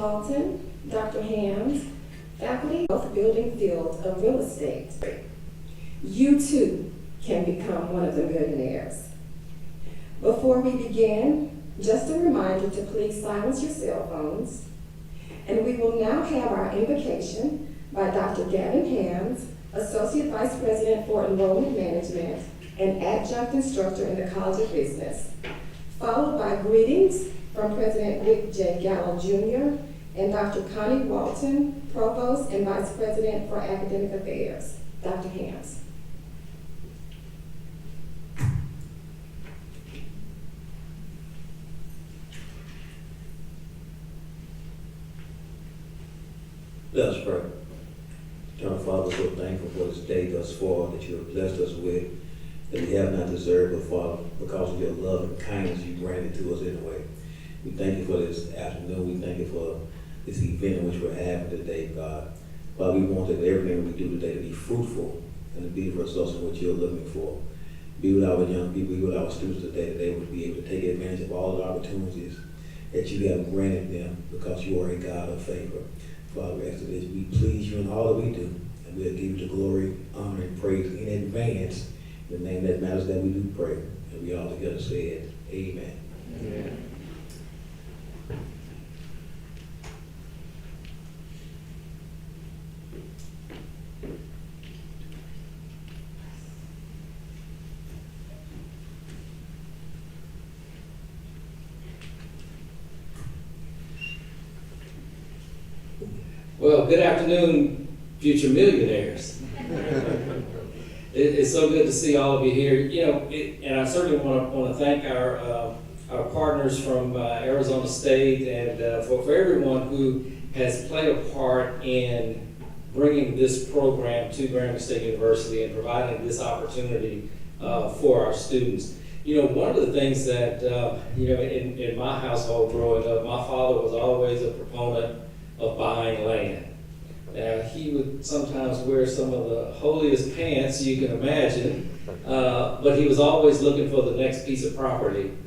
Walton, Dr. Hams, faculty of the building field of real estate. You too can become one of the millionaires. Before we begin, just a reminder to please silence your cell phones. And we will now have our invocation by Dr. Gavin Hams, Associate Vice President for Enrollment Management and Adjunct Instructor in the College of Business, followed by greetings from President Rick J. Gallo Jr. and Dr. Connie Walton, Provost and Vice President for Academic Affairs. Dr. Hams. Let us pray. Eternal Father, so thankful for this day thus far that you have blessed us with, that we have not deserved, but Father, because of your love and kindness you granted to us anyway. We thank you for this afternoon. We thank you for this event in which we're having today, God. Father, we want that everything we do today to be fruitful and to be the results of what you're looking for. Be with our young people, be with our students today, that they would be able to take advantage of all the opportunities that you have granted them because you are a God of favor. Father, we ask that we please you in all that we do, and we'll give you the glory, honor, and praise in advance. In the name that matters that we do pray. And we all together said, amen. Amen. Well, good afternoon, future millionaires. It's so good to see all of you here. You know, and I certainly want to thank our partners from Arizona State and for everyone who has played a part in bringing this program to Grambling State University and providing this opportunity for our students. You know, one of the things that, in my household growing up, my father was always a proponent of buying land. Now, he would sometimes wear some of the holiest pants you can imagine, but he was always looking for the next piece of property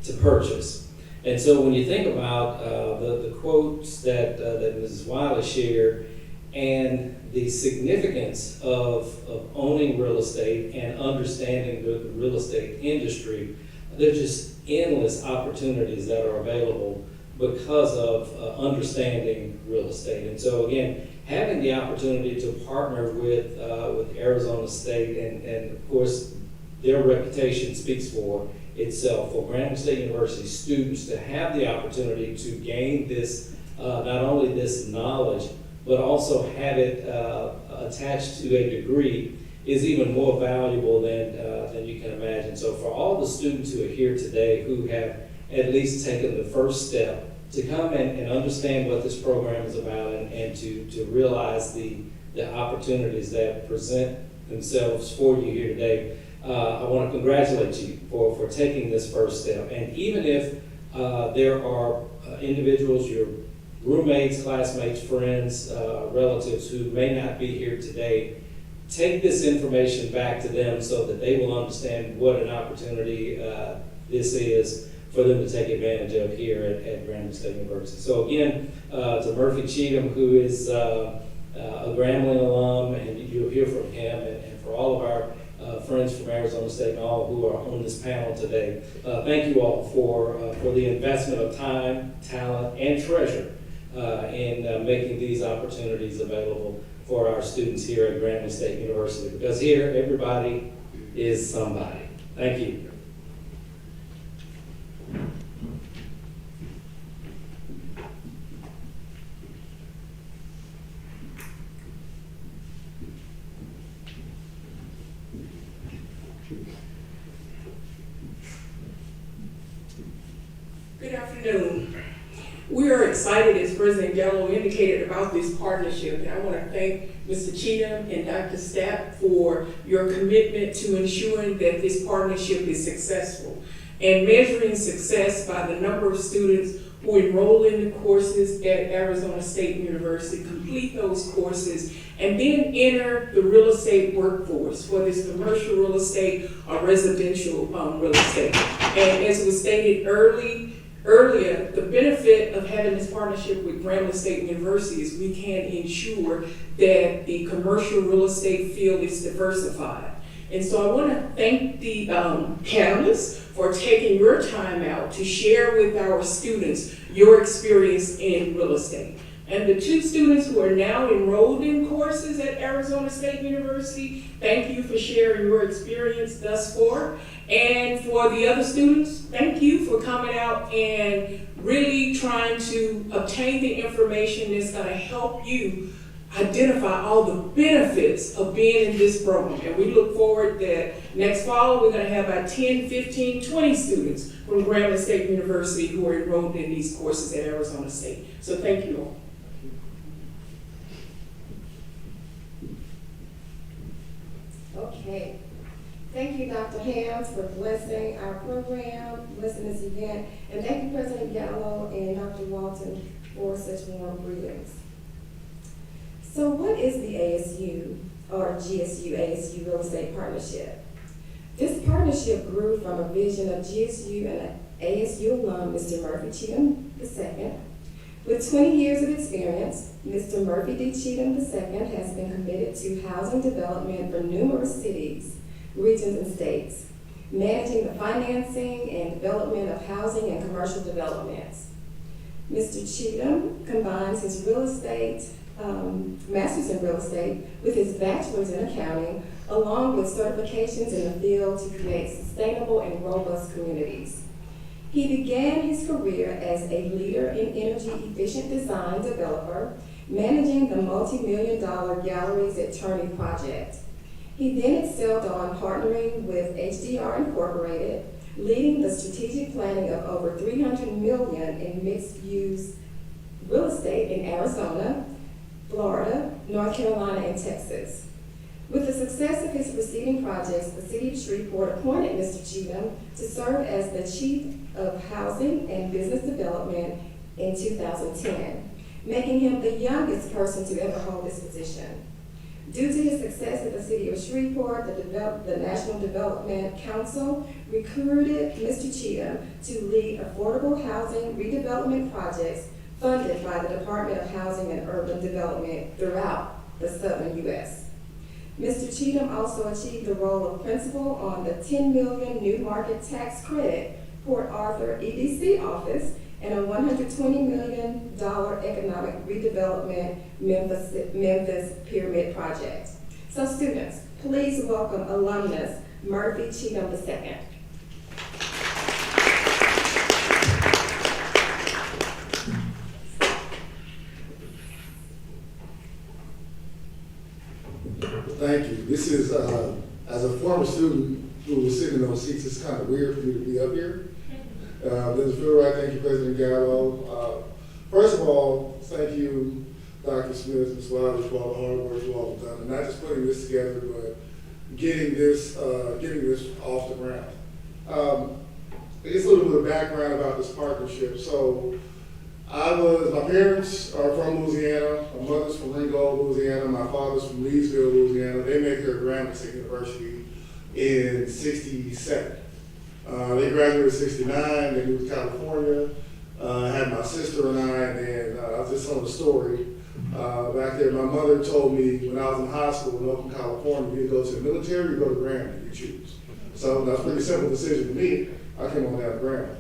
to purchase. And so when you think about the quotes that Mrs. Wiley shared and the significance of owning real estate and understanding the real estate industry, there's just endless opportunities that are available because of understanding real estate. And so again, having the opportunity to partner with Arizona State and of course their reputation speaks for itself, for Grambling State University students to have the opportunity to gain this, not only this knowledge, but also have it attached to a degree is even more valuable than you can imagine. So for all the students who are here today who have at least taken the first step to come and understand what this program is about and to realize the opportunities that present themselves for you here today, I want to congratulate you for taking this first step. And even if there are individuals, your roommates, classmates, friends, relatives who may not be here today, take this information back to them so that they will understand what an opportunity this is for them to take advantage of here at Grambling State University. So again, to Murphy Cheatham, who is a Grambling alum, and you'll hear from him, and for all of our friends from Arizona State and all who are on this panel today, thank you all for the investment of time, talent, and treasure in making these opportunities available for our students here at Grambling State University. Because here, everybody is somebody. Thank you. Good afternoon. We are excited, as President Gallo indicated, about this partnership, and I want to thank Mr. Cheatham and Dr. Stapp for your commitment to ensuring that this partnership is successful and measuring success by the number of students who enroll in the courses at Arizona State University, complete those courses, and then enter the real estate workforce, whether it's commercial real estate or residential real estate. And as was stated early, earlier, the benefit of having this partnership with Grambling State University is we can ensure that the commercial real estate field is diversified. And so I want to thank the panelists for taking your time out to share with our students your experience in real estate. And the 2 students who are now enrolled in courses at Arizona State University, thank you for sharing your experience thus far. And for the other students, thank you for coming out and really trying to obtain the information that's going to help you identify all the benefits of being in this program. And we look forward that next fall we're going to have about 10, 15, 20 students from Grambling State University who are enrolled in these courses at Arizona State. So thank you all. Okay. Thank you, Dr. Hams, for blessing our program, blessing this event. And thank you, President Gallo and Dr. Walton, for such warm greetings. So what is the ASU, or GSU, ASU Real Estate Partnership? This partnership grew from a vision of GSU and ASU alum, Mr. Murphy Cheatham II. With 20 years of experience, Mr. Murphy D. Cheatham II has been committed to housing development for numerous cities, regions, and states, managing the financing and development of housing and commercial developments. Mr. Cheatham combines his real estate, master's in real estate with his bachelor's in accounting, along with certifications in the field to create sustainable and robust communities. He began his career as a leader in energy-efficient design developer, managing the multi-million-dollar Galleries at Turney project. He then excelled on partnering with HDR Incorporated, leading the strategic planning of over $300 million in mixed-use real estate in Arizona, Florida, North Carolina, and Texas. With the success of his preceding projects, the City of Shreveport appointed Mr. Cheatham to serve as the Chief of Housing and Business Development in 2010, making him the youngest person to ever hold this position. Due to his success at the City of Shreveport, the National Development Council recruited Mr. Cheatham to lead affordable housing redevelopment projects funded by the Department of Housing and Urban Development throughout the Southern U.S. Mr. Cheatham also achieved the role of principal on the $10 million New Market Tax Credit Port Arthur EDC office and a $120 million economic redevelopment Memphis Pyramid project. So students, please welcome alumnus Murphy Cheatham II. Thank you. This is, as a former student who was sitting in those seats, it's kind of weird for me to be up here. Does it feel right? Thank you, President Gallo. First of all, thank you, Dr. Smith, Ms. Wilder, for all the hard work you all have done, and not just putting this together, but getting this off the ground. Just a little bit of background about this partnership. So, my parents are from Louisiana. My mother's from Ringgold, Louisiana. My father's from Leesville, Louisiana. They met here at Grambling State University in '67. They graduated in '69. They moved to California. I had my sister and I was just on the story. Back there, my mother told me when I was in high school in Oakland, California, you go to the military or you go to Grambling, you choose. So that's a pretty simple decision to me. I came on down to Grambling.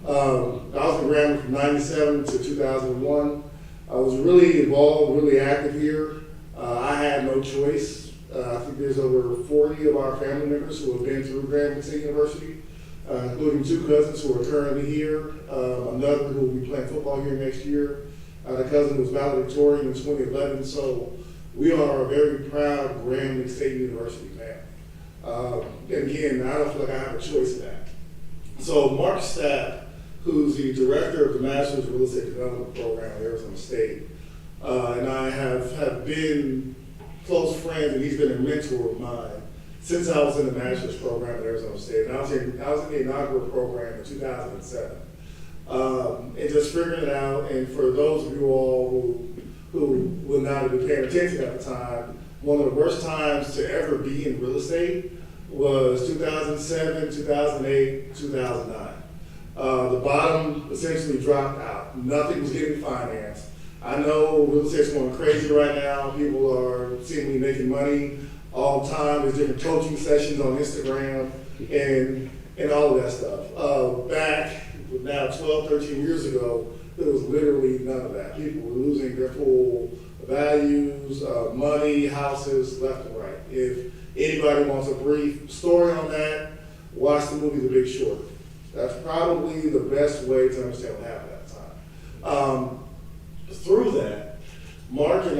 I was in Grambling from '97 to 2001. I was really involved, really active here. I had no choice. I think there's over 40 of our family members who have been through Grambling State University, including 2 cousins who are currently here, another who will be playing football here next year. The cousin was valedictorian in 2011, so we are a very proud Grambling State University family. And again, I don't feel like I have a choice in that. So Mark Stapp, who's the director of the Master's Real Estate Development Program at Arizona State, and I have been close friends, and he's been a mentor of mine since I was in the Master's program at Arizona State. And I was in the inaugural program in 2007. And just figuring it out, and for those of you all who would not have been paying attention at the time, one of the worst times to ever be in real estate was 2007, 2008, 2009. The bottom essentially dropped out. Nothing was getting financed. I know real estate's going crazy right now. People are seemingly making money all the time. There's different coaching sessions on Instagram and all of that stuff. Back now 12, 13 years ago, there was literally none of that. People were losing their full values, money, houses, left and right. If anybody wants a brief story on that, watch the movie The Big Short. That's probably the best way to understand what happened at the time. Through that, Mark had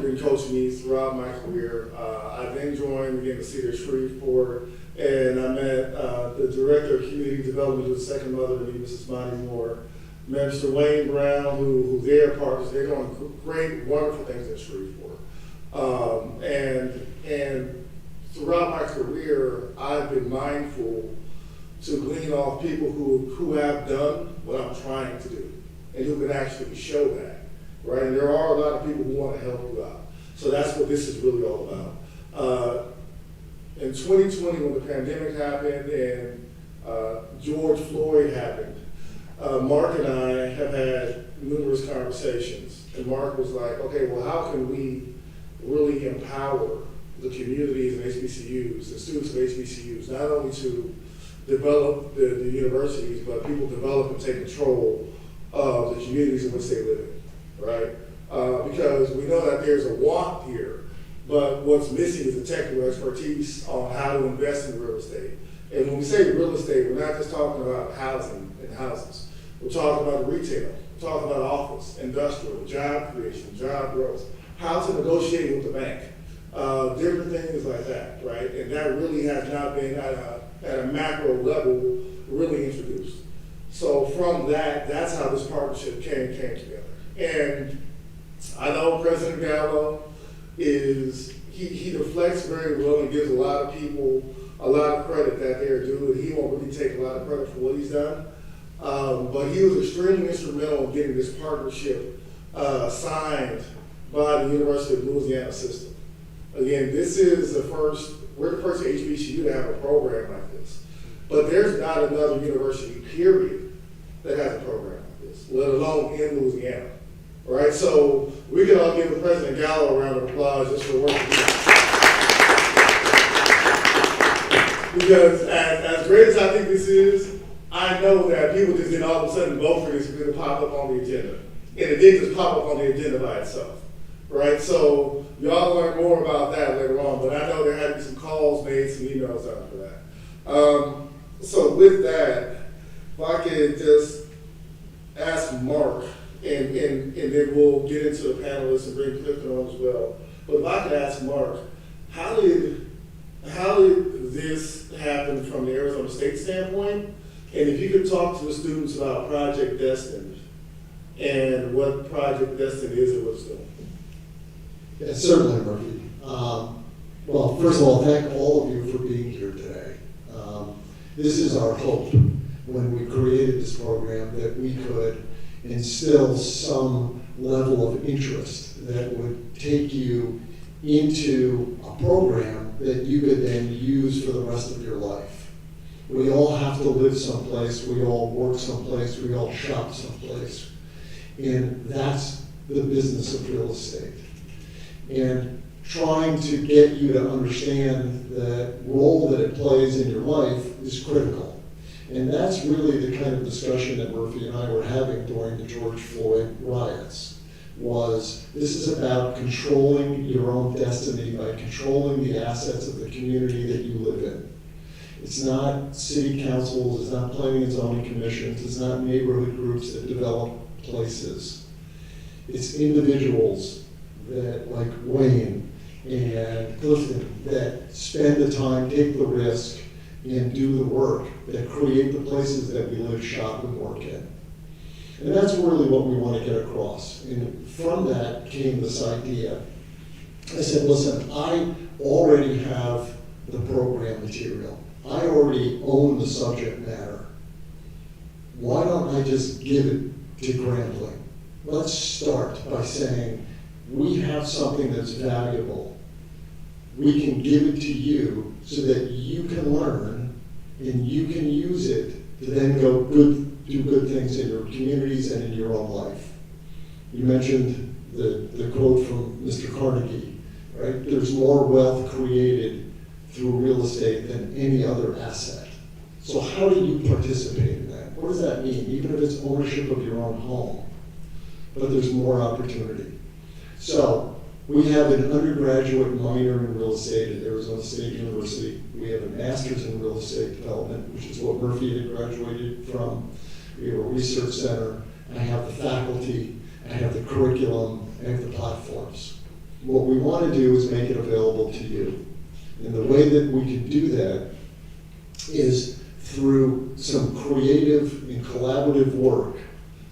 been coaching me throughout my career. I then joined again the city of Shreveport, and I met the director of community development, who's the second mother to me, Mrs. Monty Moore. Met Mr. Wayne Brown, who they're partners. They're doing great, wonderful things in Shreveport. And throughout my career, I've been mindful to glean off people who have done what I'm trying to do and who can actually show that, right? And there are a lot of people who want to help you out. So that's what this is really all about. In 2020, when the pandemic happened and George Floyd happened, Mark and I have had numerous conversations. And Mark was like, okay, well, how can we really empower the communities and HBCUs, the students of HBCUs, not only to develop the universities, but people develop and take control of the communities in which they live in, right? Because we know that there's a want here, but what's missing is the technical expertise on how to invest in real estate. And when we say real estate, we're not just talking about housing and houses. We're talking about retail, we're talking about office, industrial, job creation, job growth, how to negotiate with the bank, different things like that, right? And that really has not been at a macro level really introduced. So from that's how this partnership came together. And I know President Gallo he deflects very well and gives a lot of people a lot of credit that they're due, and he won't really take a lot of credit for what he's done. But he was extremely instrumental in getting this partnership signed by the University of Louisiana system. Again, we're the first HBCU to have a program like this. But there's not another university, period, that has a program like this, let alone in Louisiana. All right, so we can all give President Gallo a round of applause just for working here. Because as great as I think this is, I know that people just didn't all of a sudden vote for this because it popped up on the agenda. And it didn't just pop up on the agenda by itself, right? So y'all learn more about that later on, but I know there had to be some calls made, some emails out for that. So with that, if I could just ask Mark, and then we'll get into the panelists and bring Clifton on as well. But if I could ask Mark, how did this happen from the Arizona State standpoint? And if you could talk to the students about Project Destined and what Project Destined is and what it's doing. Yeah, certainly, Murphy. Well, first of all, thank all of you for being here today. This is our hope when we created this program, that we could instill some level of interest that would take you into a program that you could then use for the rest of your life. We all have to live someplace, we all work someplace, we all shop someplace. And that's the business of real estate. And trying to get you to understand the role that it plays in your life is critical. And that's really the kind of discussion that Murphy and I were having during the George Floyd riots. This is about controlling your own destiny by controlling the assets of the community that you live in. It's not city councils, it's not planning and zoning commissions, it's not neighborhood groups that develop places. It's individuals that, like Wayne and Clifton, that spend the time, take the risk, and do the work that create the places that we live, shop, and work in. And that's really what we want to get across. And from that came this idea. I said, listen, I already have the program material. I already own the subject matter. Why don't I just give it to Grambling? Let's start by saying, we have something that's valuable. We can give it to you so that you can learn and you can use it to then go do good things in your communities and in your own life. You mentioned the quote from Mr. Carnegie, right? There's more wealth created through real estate than any other asset. So how do you participate in that? What does that mean? Even if it's ownership of your own home, but there's more opportunity. So we have an undergraduate minor in real estate at Arizona State University. We have a master's in real estate development, which is what Murphy had graduated from. We have a research center. I have the faculty. I have the curriculum. I have the platforms. What we want to do is make it available to you. And the way that we can do that is through some creative and collaborative work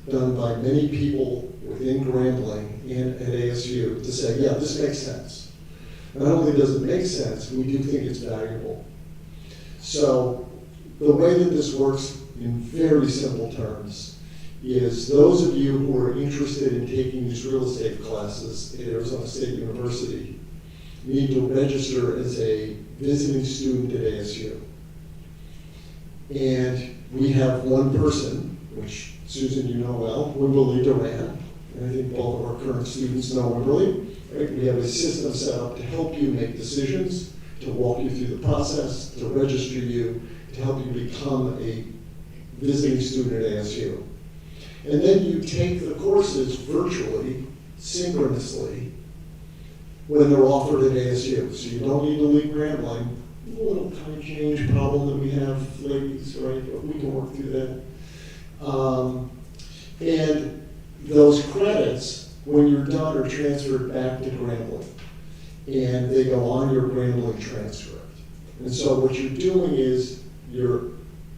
done by many people within Grambling and at ASU to say, yeah, this makes sense. Not only does it make sense, we do think it's valuable. So the way that this works in very simple terms is those of you who are interested in taking these real estate classes at Arizona State University need to register as a visiting student at ASU. And we have one person, which Susan, you know well, Wimberly Duran, and I think both of our current students know Wimberly. Right? We have a system set up to help you make decisions, to walk you through the process, to register you, to help you become a visiting student at ASU. And then you take the courses virtually, synchronously, when they're offered at ASU. So you don't need to leave Grambling. A little time change problem that we have, ladies, right? But we can work through that. And those credits, when you're done, are transferred back to Grambling. And they go on your Grambling transcript. And so what you're doing is you're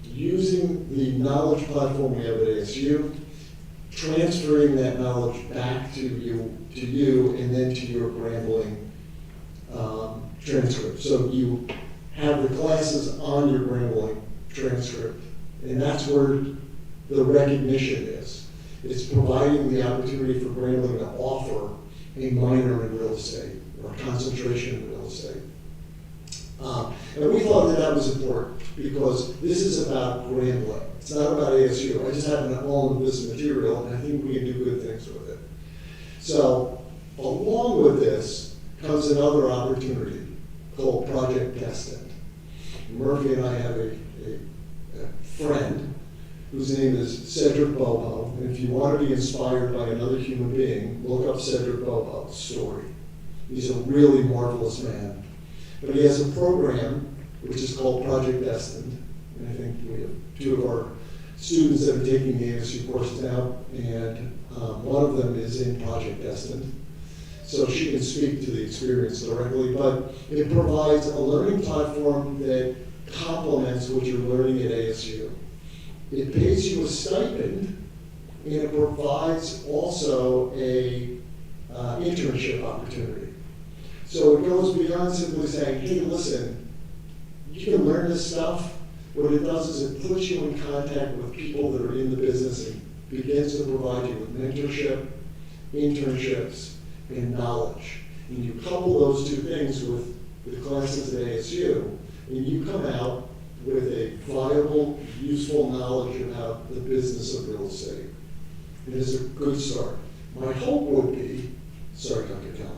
using the knowledge platform we have at ASU, transferring that knowledge back to you and then to your Grambling transcript. So you have the classes on your Grambling transcript, and that's where the recognition is. It's providing the opportunity for Grambling to offer a minor in real estate or a concentration in real estate. And we thought that was important because this is about Grambling. It's not about ASU. I just happen to own this material, and I think we can do good things with it. So along with this comes another opportunity called Project Destined. Murphy and I have a friend whose name is Cedric Bobo, and if you want to be inspired by another human being, look up Cedric Bobo's story. He's a really marvelous man. But he has a program which is called Project Destined, and I think we have two of our students that are taking the ASU courses now, and one of them is in Project Destined. So she can speak to the experience directly, but it provides a learning platform that complements what you're learning at ASU. It pays you a stipend, and it provides also a internship opportunity. So it goes beyond simply saying, hey, listen, you can learn this stuff. What it does is it puts you in contact with people that are in the business and begins to provide you with mentorship, internships, and knowledge. And you couple those two things with the classes at ASU, and you come out with a viable, useful knowledge about the business of real estate. It is a good start. My hope would be, sorry, Dr. Kellum,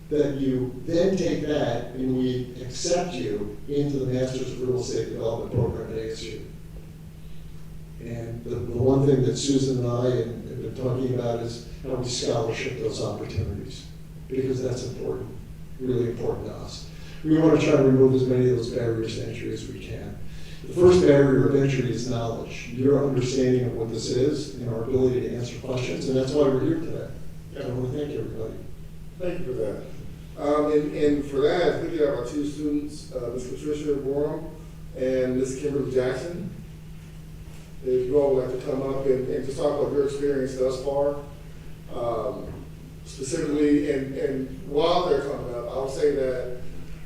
that you then take that and we accept you into the Masters of Real Estate Development program at ASU. And the one thing that Susan and I have been talking about is how we scholarship those opportunities, because that's important, really important to us. We want to try to remove as many of those barriers to entry as we can. The first barrier of entry is knowledge, your understanding of what this is and our ability to answer questions, and that's why we're here today. I want to thank everybody. Thank you for that. And for that, I think we have our two students, Ms. Patricia Borum and Ms. Kimberly Jackson. If you all would like to come up and just talk about your experience thus far, specifically, and while they're coming up, I'll say that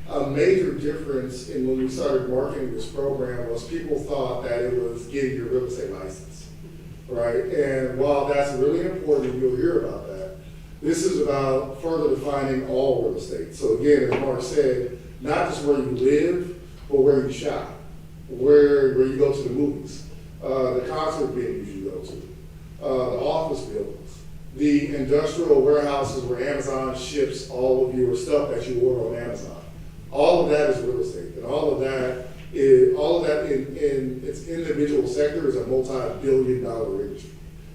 a major difference in when we started marketing this program was people thought that it was getting your real estate license, right? And while that's really important, and you'll hear about that, this is about further defining all real estate. So again, as Mark said, not just where you live, but where you shop, where you go to the movies. the concert venues you go to, the office buildings, the industrial warehouses where Amazon ships all of your stuff that you order on Amazon. All of that is real estate, and all of that in its individual sector is a multi-billion-dollar industry.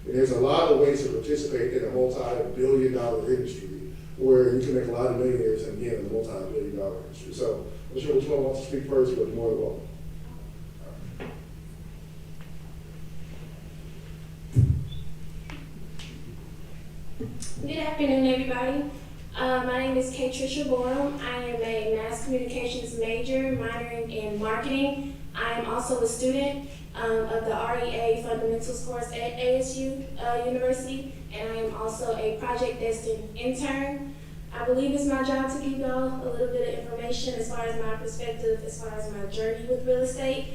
And there's a lot of ways to participate in a multi-billion-dollar industry where you can make a lot of millionaires, and again, in a multi-billion-dollar industry. So I'm not sure which one wants to speak first, but more than welcome. Good afternoon, everybody. My name is Kay Trisha Borum. I am a mass communications major, minoring in marketing. I am also a student of the REA Fundamentals course at ASU University, and I am also a project destined intern. I believe it's my job to give y'all a little bit of information as far as my perspective, as far as my journey with real estate.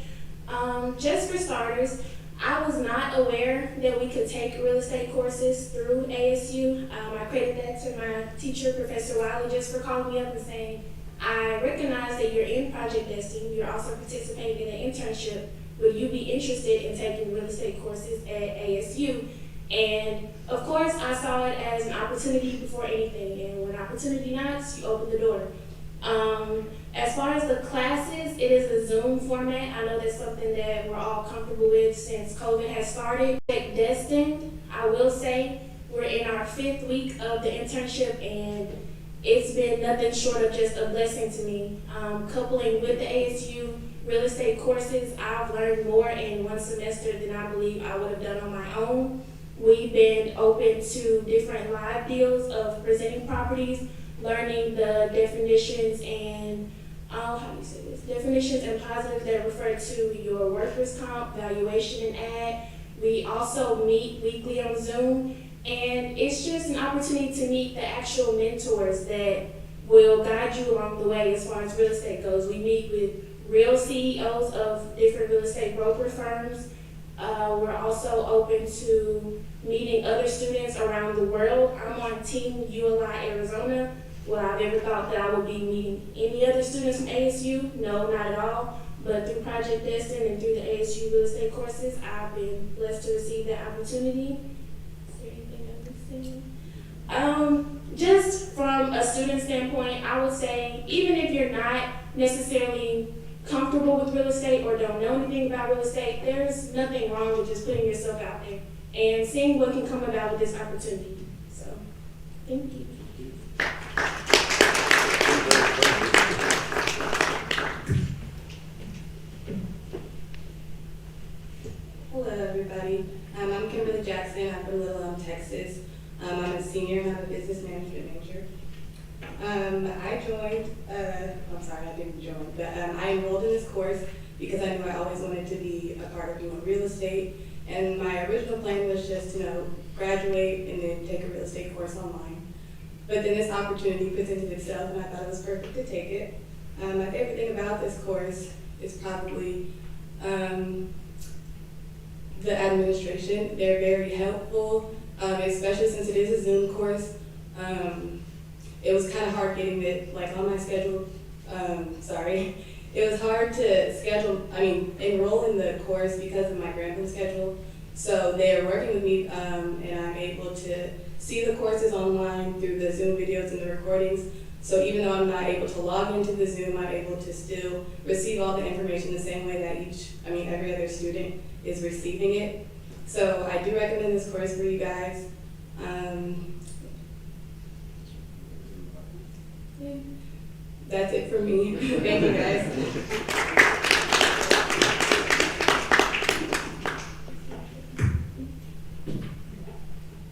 Just for starters, I was not aware that we could take real estate courses through ASU. I credit that to my teacher, Professor Wiley, just for calling me up and saying, I recognize that you're in project destined, you're also participating in an internship. Would you be interested in taking real estate courses at ASU? And of course, I saw it as an opportunity before anything. And when opportunity knocks, you open the door. As far as the classes, it is a Zoom format. I know that's something that we're all comfortable with since COVID has started. At Destined, I will say we're in our 5th week of the internship, and it's been nothing short of just a blessing to me. Coupling with the ASU real estate courses, I've learned more in one semester than I believe I would have done on my own. We've been open to different live deals of presenting properties, learning the definitions and definitions and positives that refer to your workers' comp, valuation, and ad. We also meet weekly on Zoom, and it's just an opportunity to meet the actual mentors that will guide you along the way as far as real estate goes. We meet with real CEOs of different real estate broker firms. We're also open to meeting other students around the world. I'm on Team ULI Arizona. Would I have ever thought that I would be meeting any other students from ASU? No, not at all. But through Project Destined and through the ASU real estate courses, I've been blessed to receive that opportunity. Is there anything I'm missing? Just from a student standpoint, I would say even if you're not necessarily comfortable with real estate or don't know anything about real estate, there's nothing wrong with just putting yourself out there and seeing what can come about with this opportunity. So, thank you. Hello, everybody. I'm Kimberly Jackson. I'm from Little Elm, Texas. I'm a senior and I'm a business management major. I joined, I'm sorry, I didn't join, but I enrolled in this course because I knew I always wanted to be a part of real estate. And my original plan was just to graduate and then take a real estate course online. But then this opportunity presented itself and I thought it was perfect to take it. My favorite thing about this course is probably the administration. They're very helpful, especially since it is a Zoom course. It was kind of hard getting it on my schedule. It was hard to enroll in the course because of my Grambling schedule. So they are working with me, and I'm able to see the courses online through the Zoom videos and the recordings. So even though I'm not able to log into the Zoom, I'm able to still receive all the information the same way that every other student is receiving it. So I do recommend this course for you guys. That's it for me. Thank you, guys.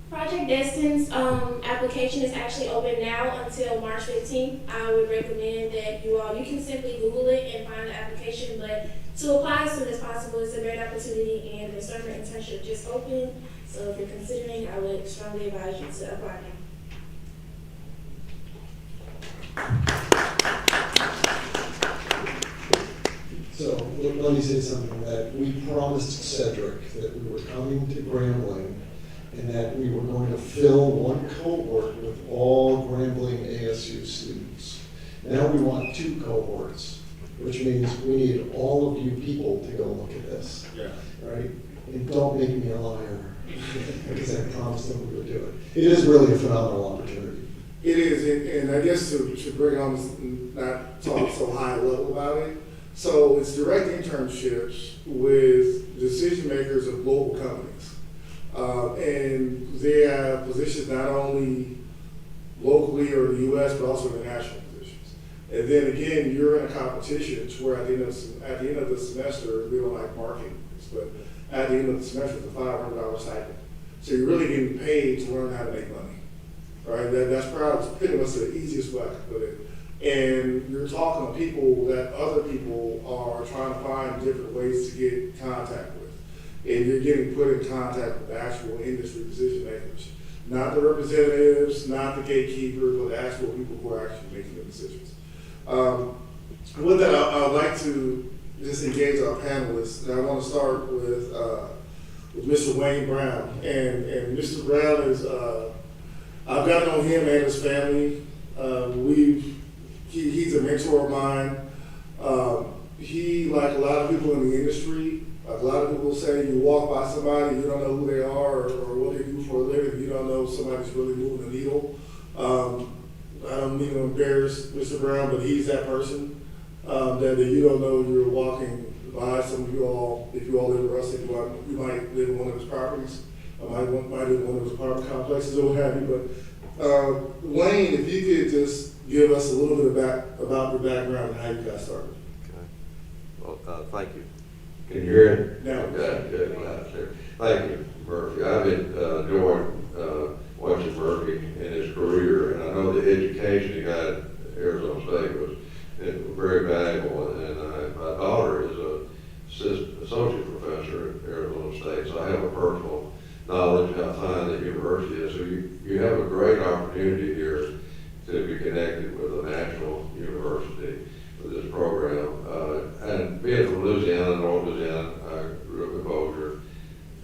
Project Destined's application is actually open now until March 15th. I would recommend that you can simply Google it and find the application, but to apply as soon as possible is a great opportunity, and the summer internship just opened. So if you're considering, I would strongly advise you to apply now. So let me say something, that we promised Cedric that we were coming to Grambling and that we were going to fill one cohort with all Grambling ASU students. Now we want 2 cohorts, which means we need all of you people to go look at this. Yeah. Right? and don't make me a liar, because I promised them we would do it. It is really a phenomenal opportunity. It is, and I guess to bring on, not talk so high level about it, so it's direct internships with decision makers of global companies. And they have positions not only locally or in the US, but also international positions. And then again, you're in a competition to where at the end of the semester, we don't like marking this, but at the end of the semester, it's a $500 stipend. So you're really getting paid to learn how to make money, right? That's probably pretty much the easiest way I can put it. And you're talking to people that other people are trying to find different ways to get contact with. And you're getting put in contact with the actual industry decision makers. Not the representatives, not the gatekeepers, but the actual people who are actually making the decisions. With that, I would like to just engage our panelists. And I want to start with Mr. Wayne Brown. And Mr. Brown is, I've gotten to know him and his family. He's a mentor of mine. He, like a lot of people in the industry, like a lot of people say, you walk by somebody, you don't know who they are or what they do for a living, you don't know if somebody's really moving the needle. I don't mean to embarrass Mr. Brown, but he's that person that you don't know you're walking by. Some of you all, if you all live in Rustic, you might live in one of his properties, might live in one of his apartment complexes or what have you. But Wayne, if you could just give us a little bit about your background and how you got started. Okay. Well, thank you. Can you hear it? No. Okay, good. Glad to hear. Thank you, Murphy. I've enjoyed watching Murphy in his career, and I know the education he got at Arizona State was very valuable. And my daughter is an associate professor at Arizona State, so I have a personal knowledge how fine the university is. So you have a great opportunity here to be connected with a national university with this program. And being from Louisiana, North Louisiana, I grew up in Bossier.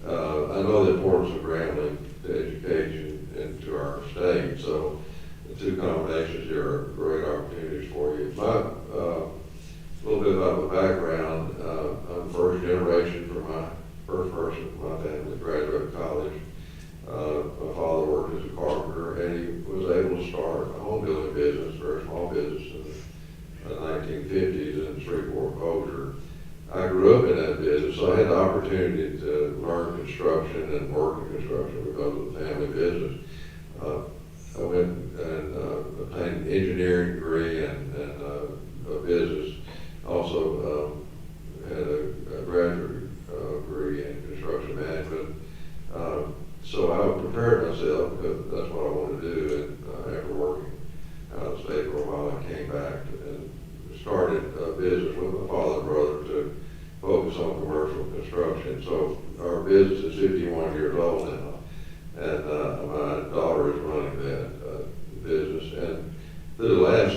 I know the importance of Grambling to education and to our state. So the two combinations here are great opportunities for you. A little bit about my background. I'm first generation from my first person in my family graduated college. My father worked as a carpenter, and he was able to start a home building business, a very small business in the 1950s in Shreveport, Bossier. I grew up in that business, so I had the opportunity to learn construction and work in construction because of the family business. I went and obtained an engineering degree and a business. Also had a graduate degree in construction management. So I prepared myself because that's what I wanted to do. And after working out of state for a while, I came back and started a business with my father and brother to focus on commercial construction. So our business is 51 years old now, and my daughter is running that business. And through the last,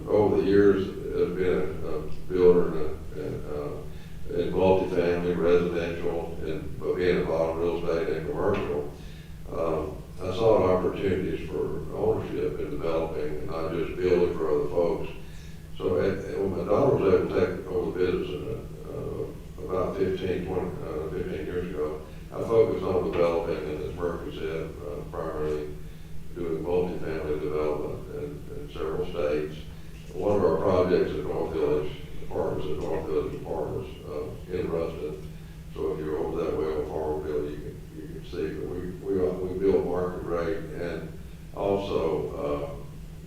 over the years, has been a builder in multifamily, residential, and being involved in real estate and commercial. I saw opportunities for ownership in developing and not just building for other folks. So when my daughter was able to take over the business about 15 years ago, I focused on developing, and as Murphy said, primarily doing multifamily development in several states. One of our projects at North Village Apartments in Ruston. So if you're over that way on Farmville, you can see. But we build market rate and also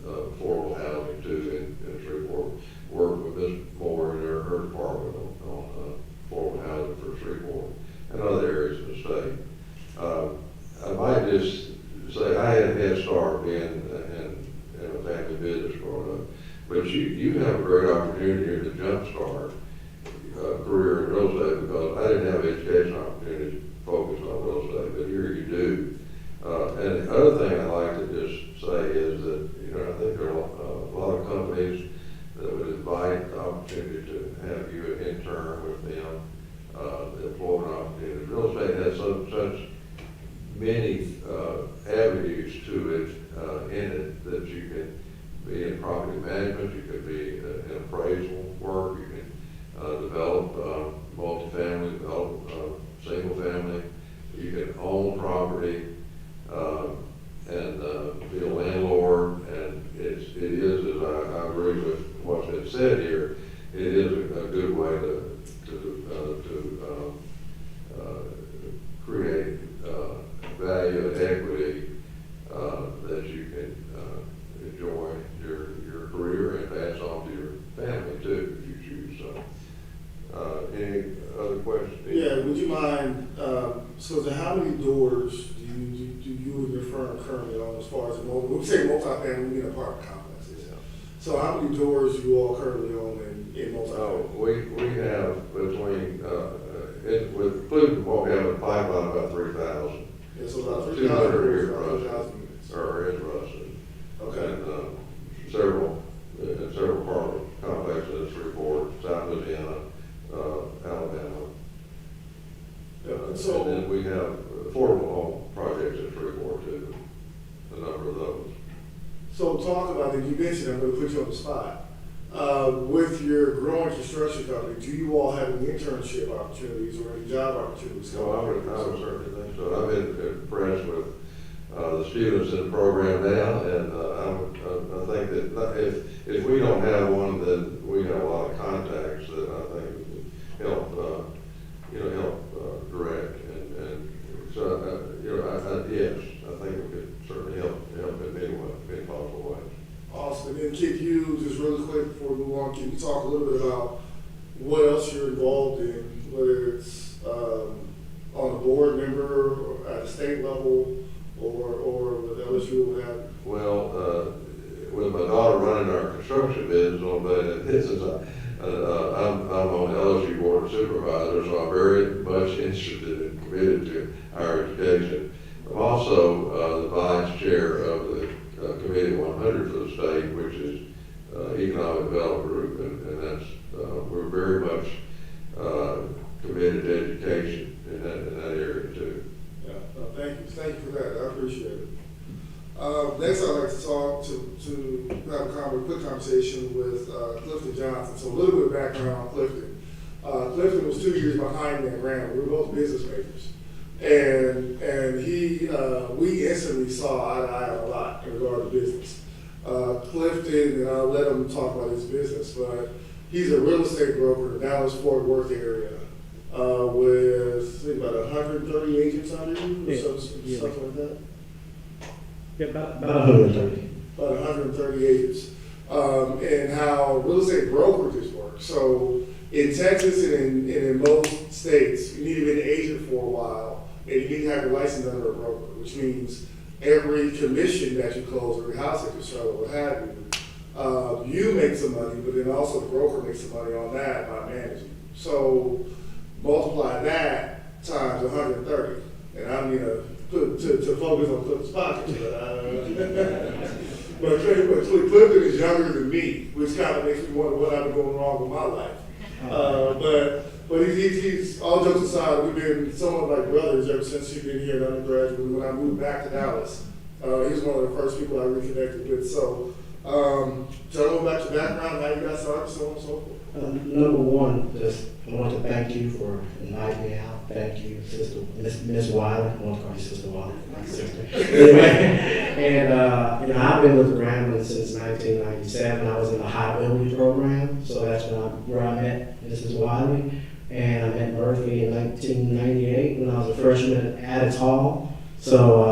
affordable housing too in Shreveport. Work with Ms. Moore and her department on affordable housing for Shreveport and other areas of the state. I might just say I had a head start being in a family business growing up. But you have a great opportunity here to jumpstart a career in real estate because I didn't have education opportunities focused on real estate, but here you do. And the other thing I'd like to just say is that, I think there are a lot of companies that would invite the opportunity to have you an intern with them, the employment opportunities. Real estate has such many avenues to it in it that you can be in property management, you could be in appraisal work, you can develop multifamily, develop single be a landlord, and it is, as I agree with what's been said here, it is a good way to create value and equity that you can enjoy your career and pass on to your family too, if you choose. So, any other questions? Yeah, would you mind, so how many doors do you and your firm currently own as far as, we say multifamily, we mean apartment complexes. So how many doors do you all currently own in multifamily? We have between, with including what we have in pipeline, about 3,000. Yeah, so about 200 here, 3,000 units. or in Ruston. Okay. And several apartment complexes, Freeport, South Louisiana, Alabama. So, and then we have affordable home projects in Freeport too, a number of those. so talk about, and you mentioned, I'm going to put you on the spot. With your growing construction company, do you all have any internship opportunities or any job opportunities? So I would certainly think so. I've been impressed with the students in the program now, and I think that if we don't have one, then we have a lot of contacts that I think would help direct, and so yes, I think it could certainly help in many possible ways. Awesome. And then Kid, you, just really quick before we move on, can you talk a little bit about what else you're involved in, whether it's on a board member or at a state level or with LSU or what have you? Well, with my daughter running our construction business on that, this is I'm on the LSU Board of Supervisors, so I'm very much interested and committed to higher education. I'm also the vice chair of the Committee 100 for the state, which is Economic Development Group, and that's we're very much committed to education in that area too. Yeah, thank you for that. I appreciate it. Next, I'd like to talk to have a quick conversation with Clifton Johnson. So a little bit of background on Clifton. Clifton was 2 years behind me at Grambling. We were both business majors. And we instantly saw eye to eye on a lot in regard to business. Clifton, and I'll let him talk about his business, but he's a real estate broker in the Dallas-Fort Worth area with, I think, about 130 agents under you, or something like that. Yeah, about 130. About 130 agents. And how real estate brokerages work. So in Texas and in most states, you need to be an agent for a while, and you need to have your license under a broker, which means every commission that you close, every house that you sell, what have you, you make some money, but then also the broker makes some money on that by managing. So multiply that times 130, and I mean to focus on Clifton's pockets, but Clifton is younger than me, which kind of makes me wonder what I've been going wrong with my life. But he's all jokes aside, we've been somewhat like brothers ever since he's been here at undergraduate. When I moved back to Dallas, he was one of the first people I reconnected with. So tell me about your background, how you got started, so on and so forth. Number one, just I want to thank you for inviting me out. Thank you, Sister Miss Wiley. I want to call you Sister Wiley, my sister. And I've been with Grambling since 1997. I was in the high ability program, so that's where I met Mrs. Wiley. And I met Murphy in 1998 when I was a freshman at Addis Hall. So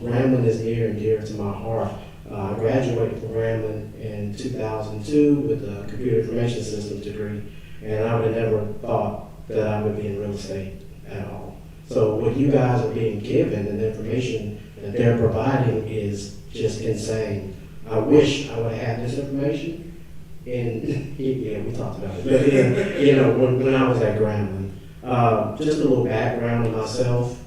Grambling is near and dear to my heart. I graduated from Grambling in 2002 with a computer information systems degree, and I would have never thought that I would be in real estate at all. So what you guys are being given and the information that they're providing is just insane. I wish I would have had this information, and yeah, we talked about it. But when I was at Grambling, just a little background on myself.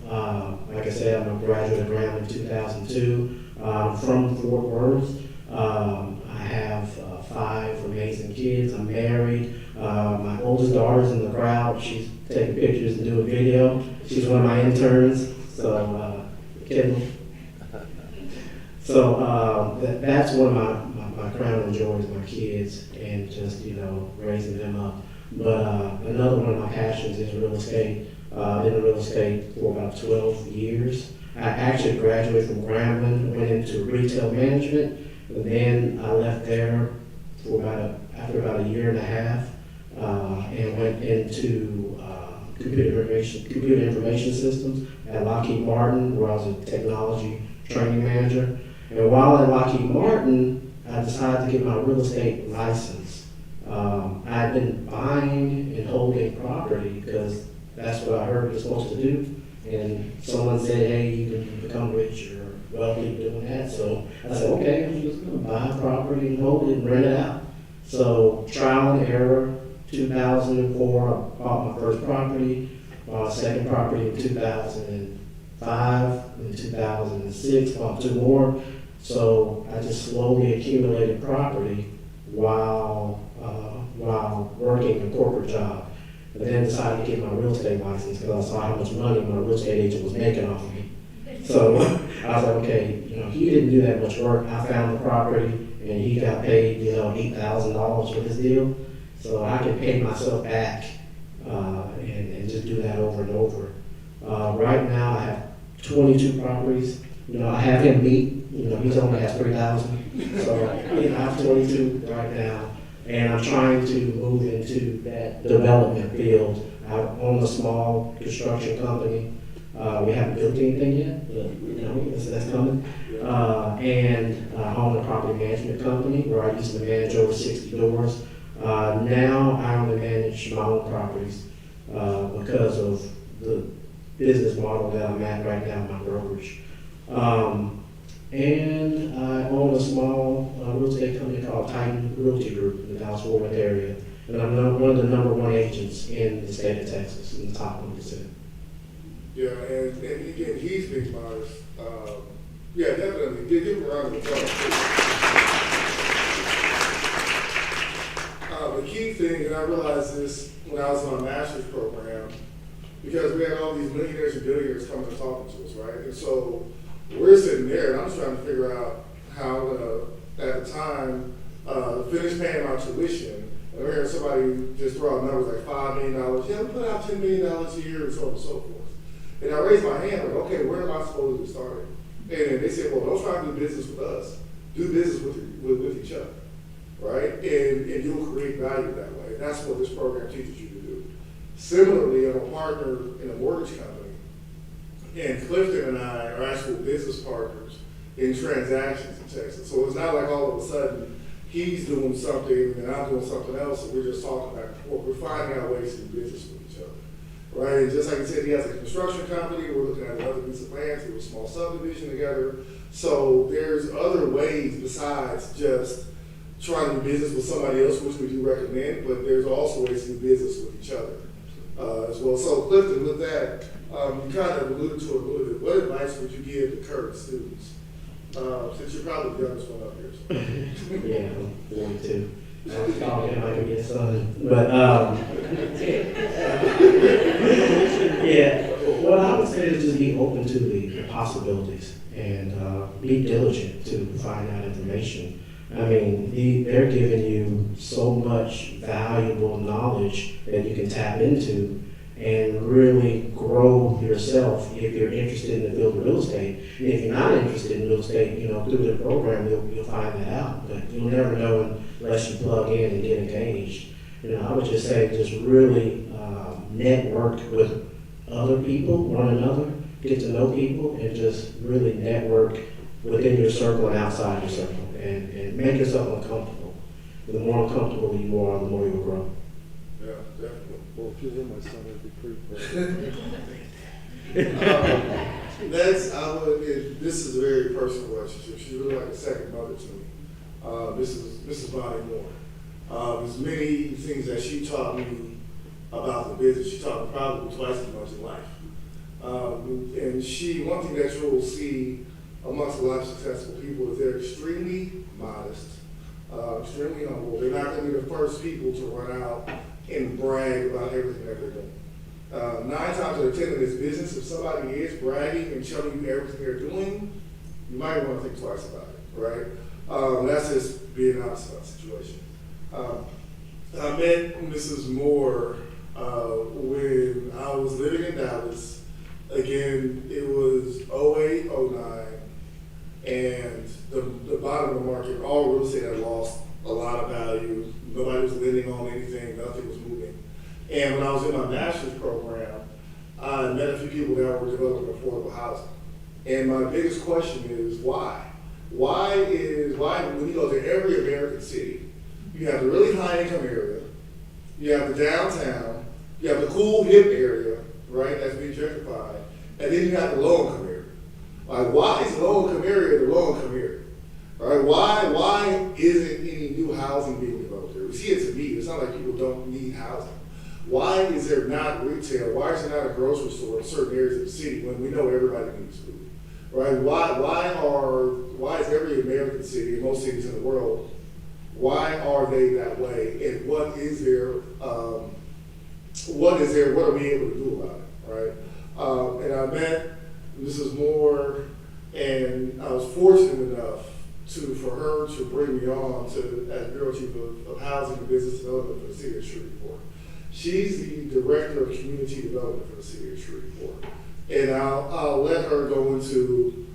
Like I said, I'm a graduate of Grambling in 2002. From Fort Worth. I have 5 amazing kids. I'm married. My oldest daughter's in the crowd. She's taking pictures and doing video. She's one of my interns. So, Kimberly. So that's one of my crown joys, my kids, and just raising them up. But another one of my passions is real estate. I've been in real estate for about 12 years. I actually graduated from Grambling, went into retail management, and then I left there for after about a year and a half, and went into computer information systems at Lockheed Martin, where I was a technology training manager. And while at Lockheed Martin, I decided to get my real estate license. I'd been buying and holding property because that's what I heard you're supposed to do. And someone said, hey, you can become rich or wealthy doing that. So I said, okay, I'm just going to buy a property and hold it and rent it out. So trial and error, 2004, I bought my first property, bought a second property in 2005, in 2006, bought 2 more. So I just slowly accumulated property while working a corporate job. And then decided to get my real estate license because I saw how much money my real estate agent was making off of me. So I was like, okay, he didn't do that much work. I found the property and he got paid, $8,000 for this deal. So I can pay myself back and just do that over and over. Right now I have 22 properties. I have him beat. He only has 3,000. So I have 22 right now. And I'm trying to move into that development field. I own a small construction company. We haven't built anything yet, but that's coming. And I own a property management company where I used to manage over 60 doors. Now I only manage my own properties because of the business model that I'm at right now, my brokerage. And I own a small real estate company called Titan Realty Group in the Dallas-Fort Worth area. And I'm one of the #1 agents in the state of Texas, in the top 1%. Yeah, and again, he's big modest. Yeah, definitely. Give him a round of applause. The key thing, and I realized this when I was in my master's program, because we had all these millionaires and billionaires coming and talking to us, right? And so we're sitting there, and I'm trying to figure out how I'm gonna, at the time, finish paying my tuition. And I heard somebody just throw out numbers like $5 million. Yeah, we put out $10 million a year, and so on and so forth. And I raised my hand, like, okay, where am I supposed to start? And they said, well, don't try to do business with us. Do business with each other, right? And you'll create value that way. And that's what this program teaches you to do. Similarly, I'm a partner in a mortgage company, and Clifton and I are actual business partners in transactions in Texas. So it's not like all of a sudden he's doing something and I'm doing something else, and we're just talking back and forth. We're finding out ways to do business with each other, right? And just like you said, he has a construction company. We're looking at another piece of land through a small subdivision together. So there's other ways besides just trying to do business with somebody else, which we do recommend, but there's also ways to do business with each other as well. So Clifton, with that, you kind of alluded to it a little bit. What advice would you give to current students? Since you're probably the youngest one up here. So. Yeah, I'm 42. I was calling him like a good son. But, yeah, what I would say is just be open to the possibilities and be diligent to find out information. I mean, they're giving you so much valuable knowledge that you can tap into and really grow yourself if you're interested in the field of real estate. And if you're not interested in real estate, through the program, you'll find that out. But you'll never know unless you plug in and get engaged. I would just say just really network with other people, one another, get to know people, and just really network within your circle and outside your circle. And make yourself uncomfortable. The more uncomfortable you are, the more you'll grow. Yeah, definitely. Well, if you were my son, it'd be pretty proud. This is a very personal relationship. She's really like a second mother to me. Mrs. Bonnie Moore. There's many things that she taught me about the business. She taught me probably twice as much in life. And one thing that you'll see amongst a lot of successful people is they're extremely modest, extremely humble. They're not going to be the first people to run out and brag about everything that they're doing. 9 times out of 10 in this business, if somebody is bragging and showing you everything they're doing, you might want to think twice about it, right? That's just being honest about the situation. I met Mrs. Moore when I was living in Dallas. Again, it was 08, 09, and the bottom of the market, all real estate had lost a lot of value. Nobody was lending on anything, nothing was moving. And when I was in my master's program, I met a few people that were developing affordable housing. And my biggest question is why? Why when you go to every American city, you have the really high income area, you have the downtown, you have the cool hip area, right, that's being gentrified, and then you have the low income area. Like, why is the low income area the low income area? Right? Why isn't any new housing being developed there? We see it to me. It's not like people don't need housing. Why is there not retail? Why is there not a grocery store in certain areas of the city when we know everybody needs food? Right? Why is every American city, and most cities in the world, why are they that way? And what are we able to do about it? Right? And I met Mrs. Moore, and I was fortunate enough for her to bring me on as Bureau Chief of Housing and Business Development for the City of Shreveport. She's the Director of Community Development for the City of Shreveport. And I'll let her go into,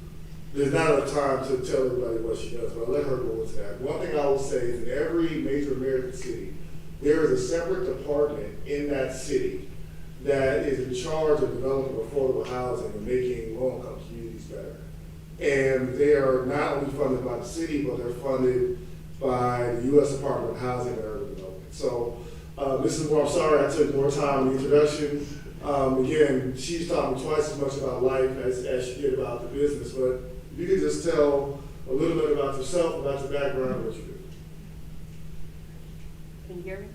there's not enough time to tell everybody what she does, but I'll let her go into that. One thing I will say is in every major American city, there is a separate department in that city that is in charge of developing affordable housing and making low-income communities better. And they are not only funded by the city, but they're funded by the U.S. Department of Housing and Urban Development. So this is where I'm sorry I took more time in the introduction. Again, she's taught me twice as much about life as she did about the business, but if you could just tell a little bit about yourself, about your background, and what you do. Can you hear me?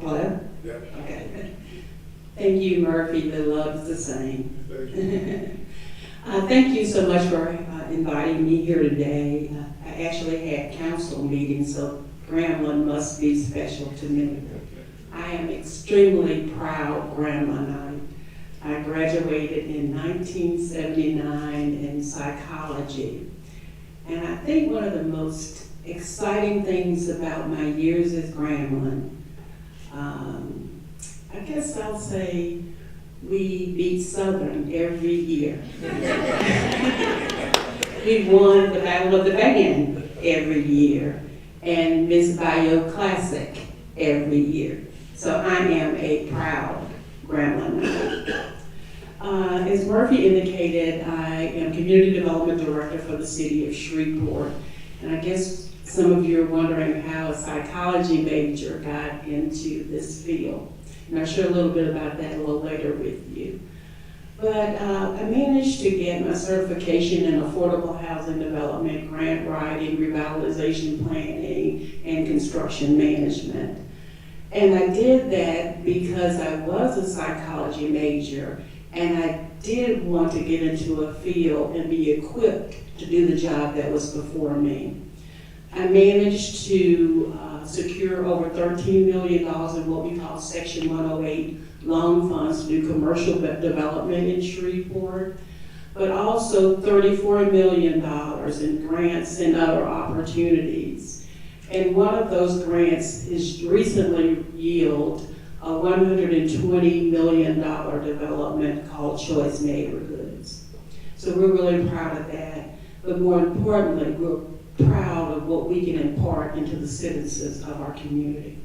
Hello? Yeah. Okay. Thank you, Murphy. The love's the same. Thank you. Thank you so much for inviting me here today. I actually had council meetings, so Grambling must be special to me. I am extremely proud Gramblinite. I graduated in 1979 in psychology. And I think one of the most exciting things about my years at Grambling, I guess I'll say we beat Southern every year. We won the Battle of the Band every year and Miss Bio Classic every year. So I am a proud Grambling. As Murphy indicated, I am Community Development Director for the City of Shreveport. And I guess some of you are wondering how a psychology major got into this field. And I'll share a little bit about that a little later with you. But I managed to get my certification in affordable housing development, grant writing, revitalization planning, and construction management. And I did that because I was a psychology major and I did want to get into a field and be equipped to do the job that was before me. I managed to secure over $13 million in what we call Section 108 loan funds to do commercial development in Shreveport, but also $34 million in grants and other opportunities. And one of those grants has recently yielded a $120 million development called Choice Neighborhoods. So we're really proud of that, but more importantly, we're proud of what we can impart into the citizens of our community.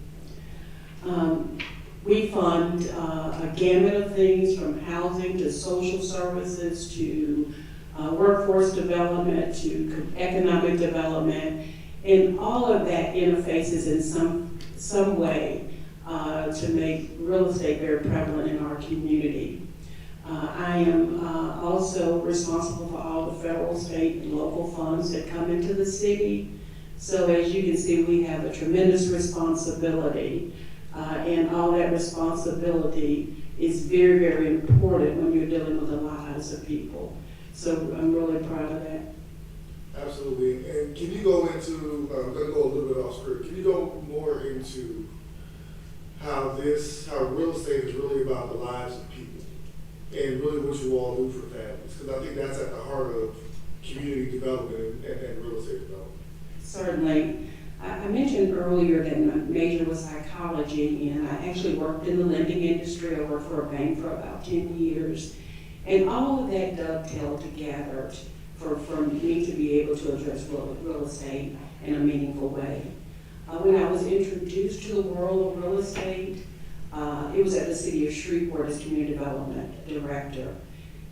We fund a gamut of things from housing to social services to workforce development to economic development, and all of that interfaces in some way to make real estate very prevalent in our community. I am also responsible for all the federal, state, and local funds that come into the city. So as you can see, we have a tremendous responsibility, and all that responsibility is very, very important when you're dealing with the lives of people. So I'm really proud of that. Absolutely. And can you go into, I'm going to go a little bit off script, can you go more into how real estate is really about the lives of people and really what you all do for families? Because I think that's at the heart of community development and real estate development. Certainly. I mentioned earlier that my major was psychology, and I actually worked in the lending industry. I worked for a bank for about 10 years. And all of that dovetailed together for me to be able to address real estate in a meaningful way. When I was introduced to the world of real estate, it was at the City of Shreveport as Community Development Director.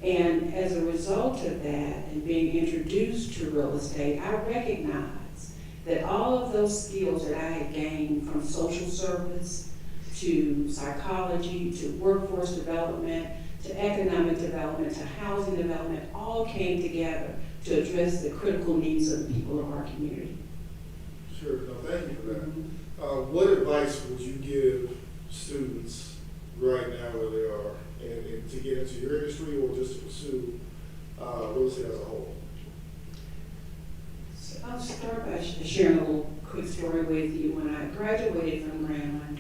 And as a result of that and being introduced to real estate, I recognized that all of those skills that I had gained from social service to psychology to workforce development to economic development to housing development all came together to address the critical needs of the people of our community. Sure, no, thank you for that. What advice would you give students right now where they are and to get into your industry or just to pursue real estate as a whole? So I'll start by sharing a little quick story with you. When I graduated from Grambling,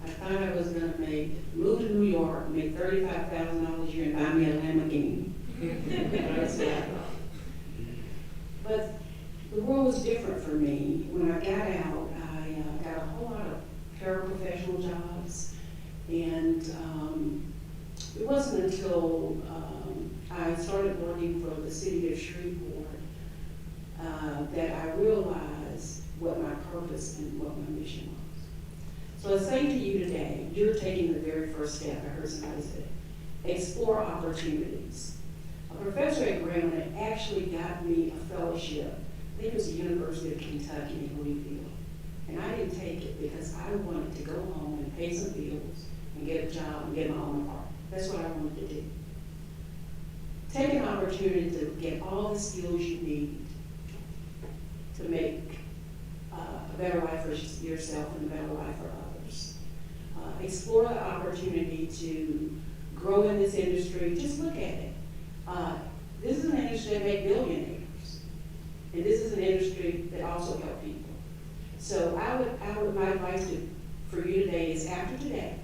I thought I was going to move to New York, make $35,000 a year and buy me a Lamborghini. That's what I thought. But the world was different for me. When I got out, I got a whole lot of paraprofessional jobs. And it wasn't until I started working for the City of Shreveport that I realized what my purpose and what my mission was. So I say to you today, you're taking the very first step. I heard somebody say, explore opportunities. A professor at Grambling actually got me a fellowship. I think it was the University of Kentucky in Louisville. And I didn't take it because I wanted to go home and pay some bills and get a job and get my own apartment. That's what I wanted to do. Take an opportunity to get all the skills you need to make a better life for yourself and a better life for others. Explore the opportunity to grow in this industry. Just look at it. This is an industry that makes billionaires. And this is an industry that also helps people. So my advice for you today is after today,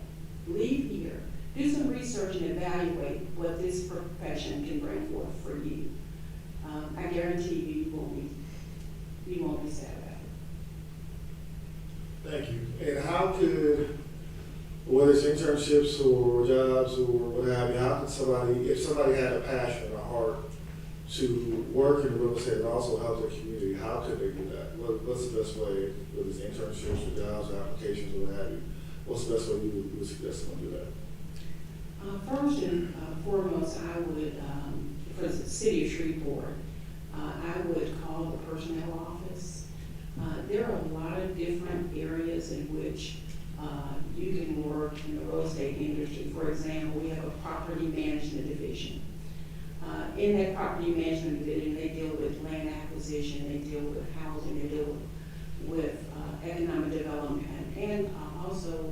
leave here, do some research and evaluate what this profession can bring forth for you. I guarantee you won't be sad about it. Thank you. And how could, whether it's internships or jobs or what have you, how could somebody, if somebody had a passion and a heart to work in real estate and also help their community, how could they do that? What's the best way, whether it's internships or jobs or applications or what have you? What's the best way you would suggest someone do that? First and foremost, I would, for the City of Shreveport, I would call the personnel office. There are a lot of different areas in which you can work in the real estate industry. For example, we have a property management division. In that property management division, they deal with land acquisition, they deal with housing, they deal with economic development, and also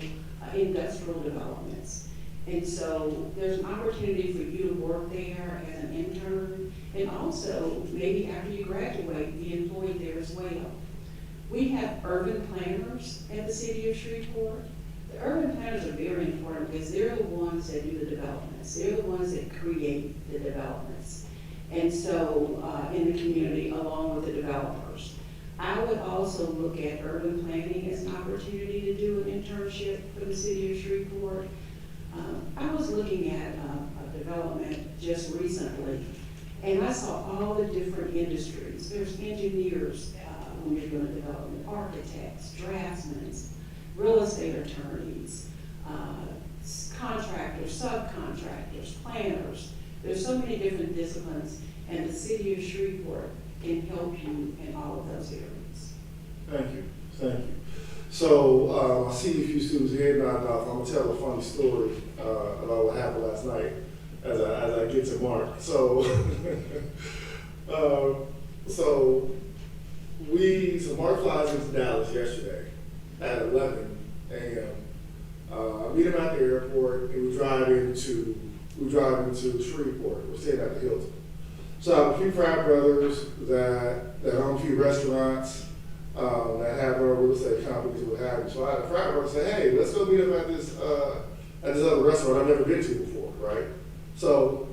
industrial developments. And so there's an opportunity for you to work there as an intern, and also maybe after you graduate, be employed there as well. We have urban planners at the City of Shreveport. The urban planners are very important because they're the ones that do the developments. They're the ones that create the developments. And so in the community, along with the developers. I would also look at urban planning as an opportunity to do an internship for the City of Shreveport. I was looking at a development just recently, and I saw all the different industries. There's engineers when you're doing development, architects, draftsmen, real estate attorneys, contractors, subcontractors, planners. There's so many different disciplines, and the City of Shreveport can help you in all of those areas. Thank you. Thank you. So I see a few students here nodding off. I'm gonna tell a funny story about what happened last night as I get to Mark. So Mark flies into Dallas yesterday at 11 a.m. I meet him at the airport, and we drive into Shreveport. We're staying at the Hilton. So I have a few frat brothers that own a few restaurants that have their own real estate companies and what have you. So I had a frat brother say, "Hey, let's go meet him at this other restaurant I've never been to before, right?" So,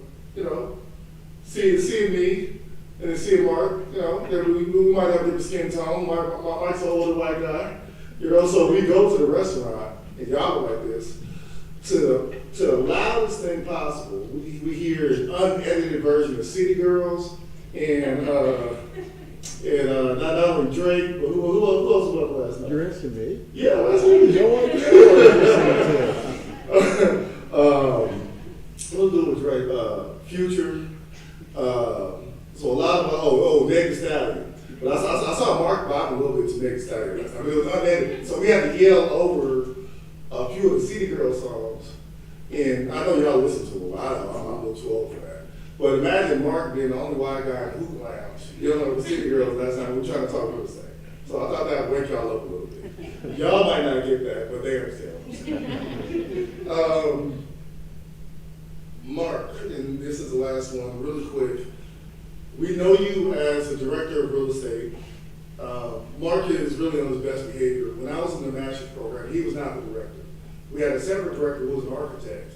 seeing me, and then see Mark, you know, that we might have different skin tone. Mike's an older white guy, you know, so we go to the restaurant, and y'all go like this, to the loudest thing possible. We hear an unedited version of City Girls, and not only Drake, but who else was up last night? You're asking me? Yeah, last night. What do with Drake? Future. So a lot of Megan Stallion. But I saw Mark bob a little bit to Megan Stallion. I mean, it was unedited. So we had to yell over a few of the City Girl songs. And I know y'all listen to them. I don't know. I'm a little too old for that. But imagine Mark being the only white guy in the hookah lounge. You know, the City Girls last time we were trying to talk real estate. So I thought that would wake y'all up a little bit. Y'all might not get that, but they understand. Mark, and this is the last one, really quick. We know you as a director of real estate. Mark is really on his best behavior. When I was in the master's program, he was not the director. We had a separate director who was an architect,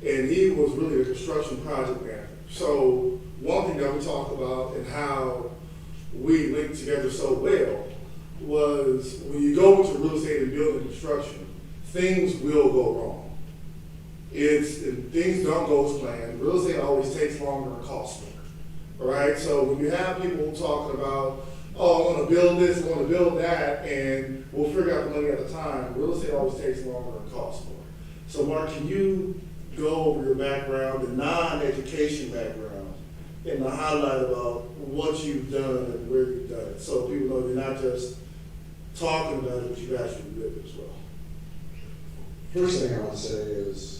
and he was really a construction project manager. So one thing that we talked about and how we linked together so well was when you go into real estate and building construction, things will go wrong. Things don't go as planned. Real estate always takes longer and costs more, right? So when you have people talking about, oh, I want to build this, I want to build that, and we'll figure out the money at the time, real estate always takes longer and costs more. So Mark, can you go over your background, the non-education background, and the highlight about what you've done and where you've done it, so people know you're not just talking about it, but you've actually lived it as well. First thing I want to say is,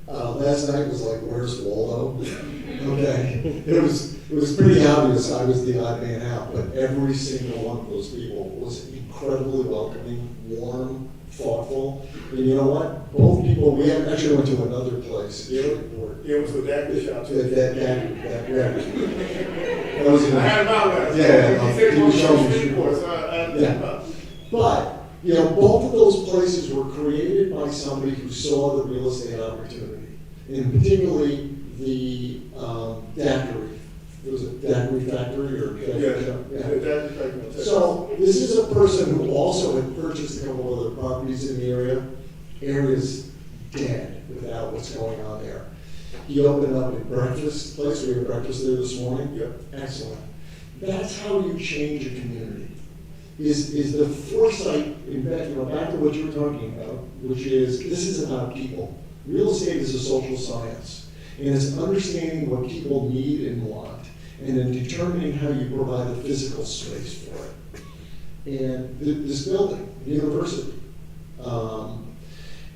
last night was like, where's Waldo? Okay, it was pretty obvious I was the odd man out, but every single one of those people was incredibly welcoming, warm, thoughtful, and you know what? Both people, we actually went to another place. Yeah, it was with that shop too. That was I had about that. Yeah, He said he was showing street me. boards, so I Yeah. But, you know, both of those places were created by somebody who saw the real estate opportunity, and particularly the daiquiri. It was a daiquiri factory or yeah. So this is a person who also had purchased a couple of other properties in the area. Area's dead without what's going on there. He opened up a breakfast place. We had breakfast there this morning. Yep. Excellent. That's how you change a community. Is the foresight, in fact, you know, back to what you were talking about, which is this is about people. Real estate is a social science, and it's understanding what people need and want, and then determining how you provide a physical space for it. And this building, the university,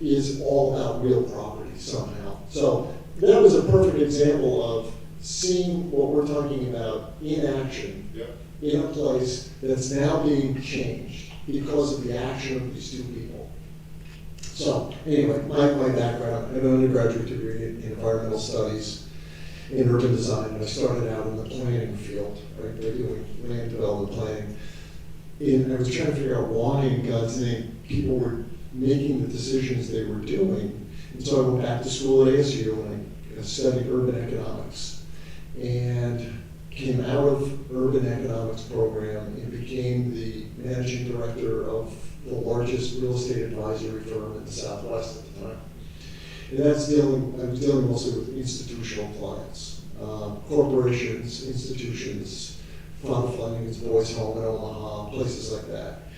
is all about real property somehow. So that was a perfect example of seeing what we're talking about in action. Yeah. In a place that's now being changed because of the action of these two people. So anyway, my background, I have an undergraduate degree in environmental studies in urban design, and I started out in the planning field, right? They're doing land development planning. And I was trying to figure out why in God's name people were making the decisions they were doing. And so I went back to school at ASU and I studied urban economics. And came out of urban economics program and became the managing director of the largest real estate advisory firm in the Southwest at the time. And I was dealing mostly with institutional clients, corporations, institutions, Fund Fleming's Boys Home in Omaha, places like that.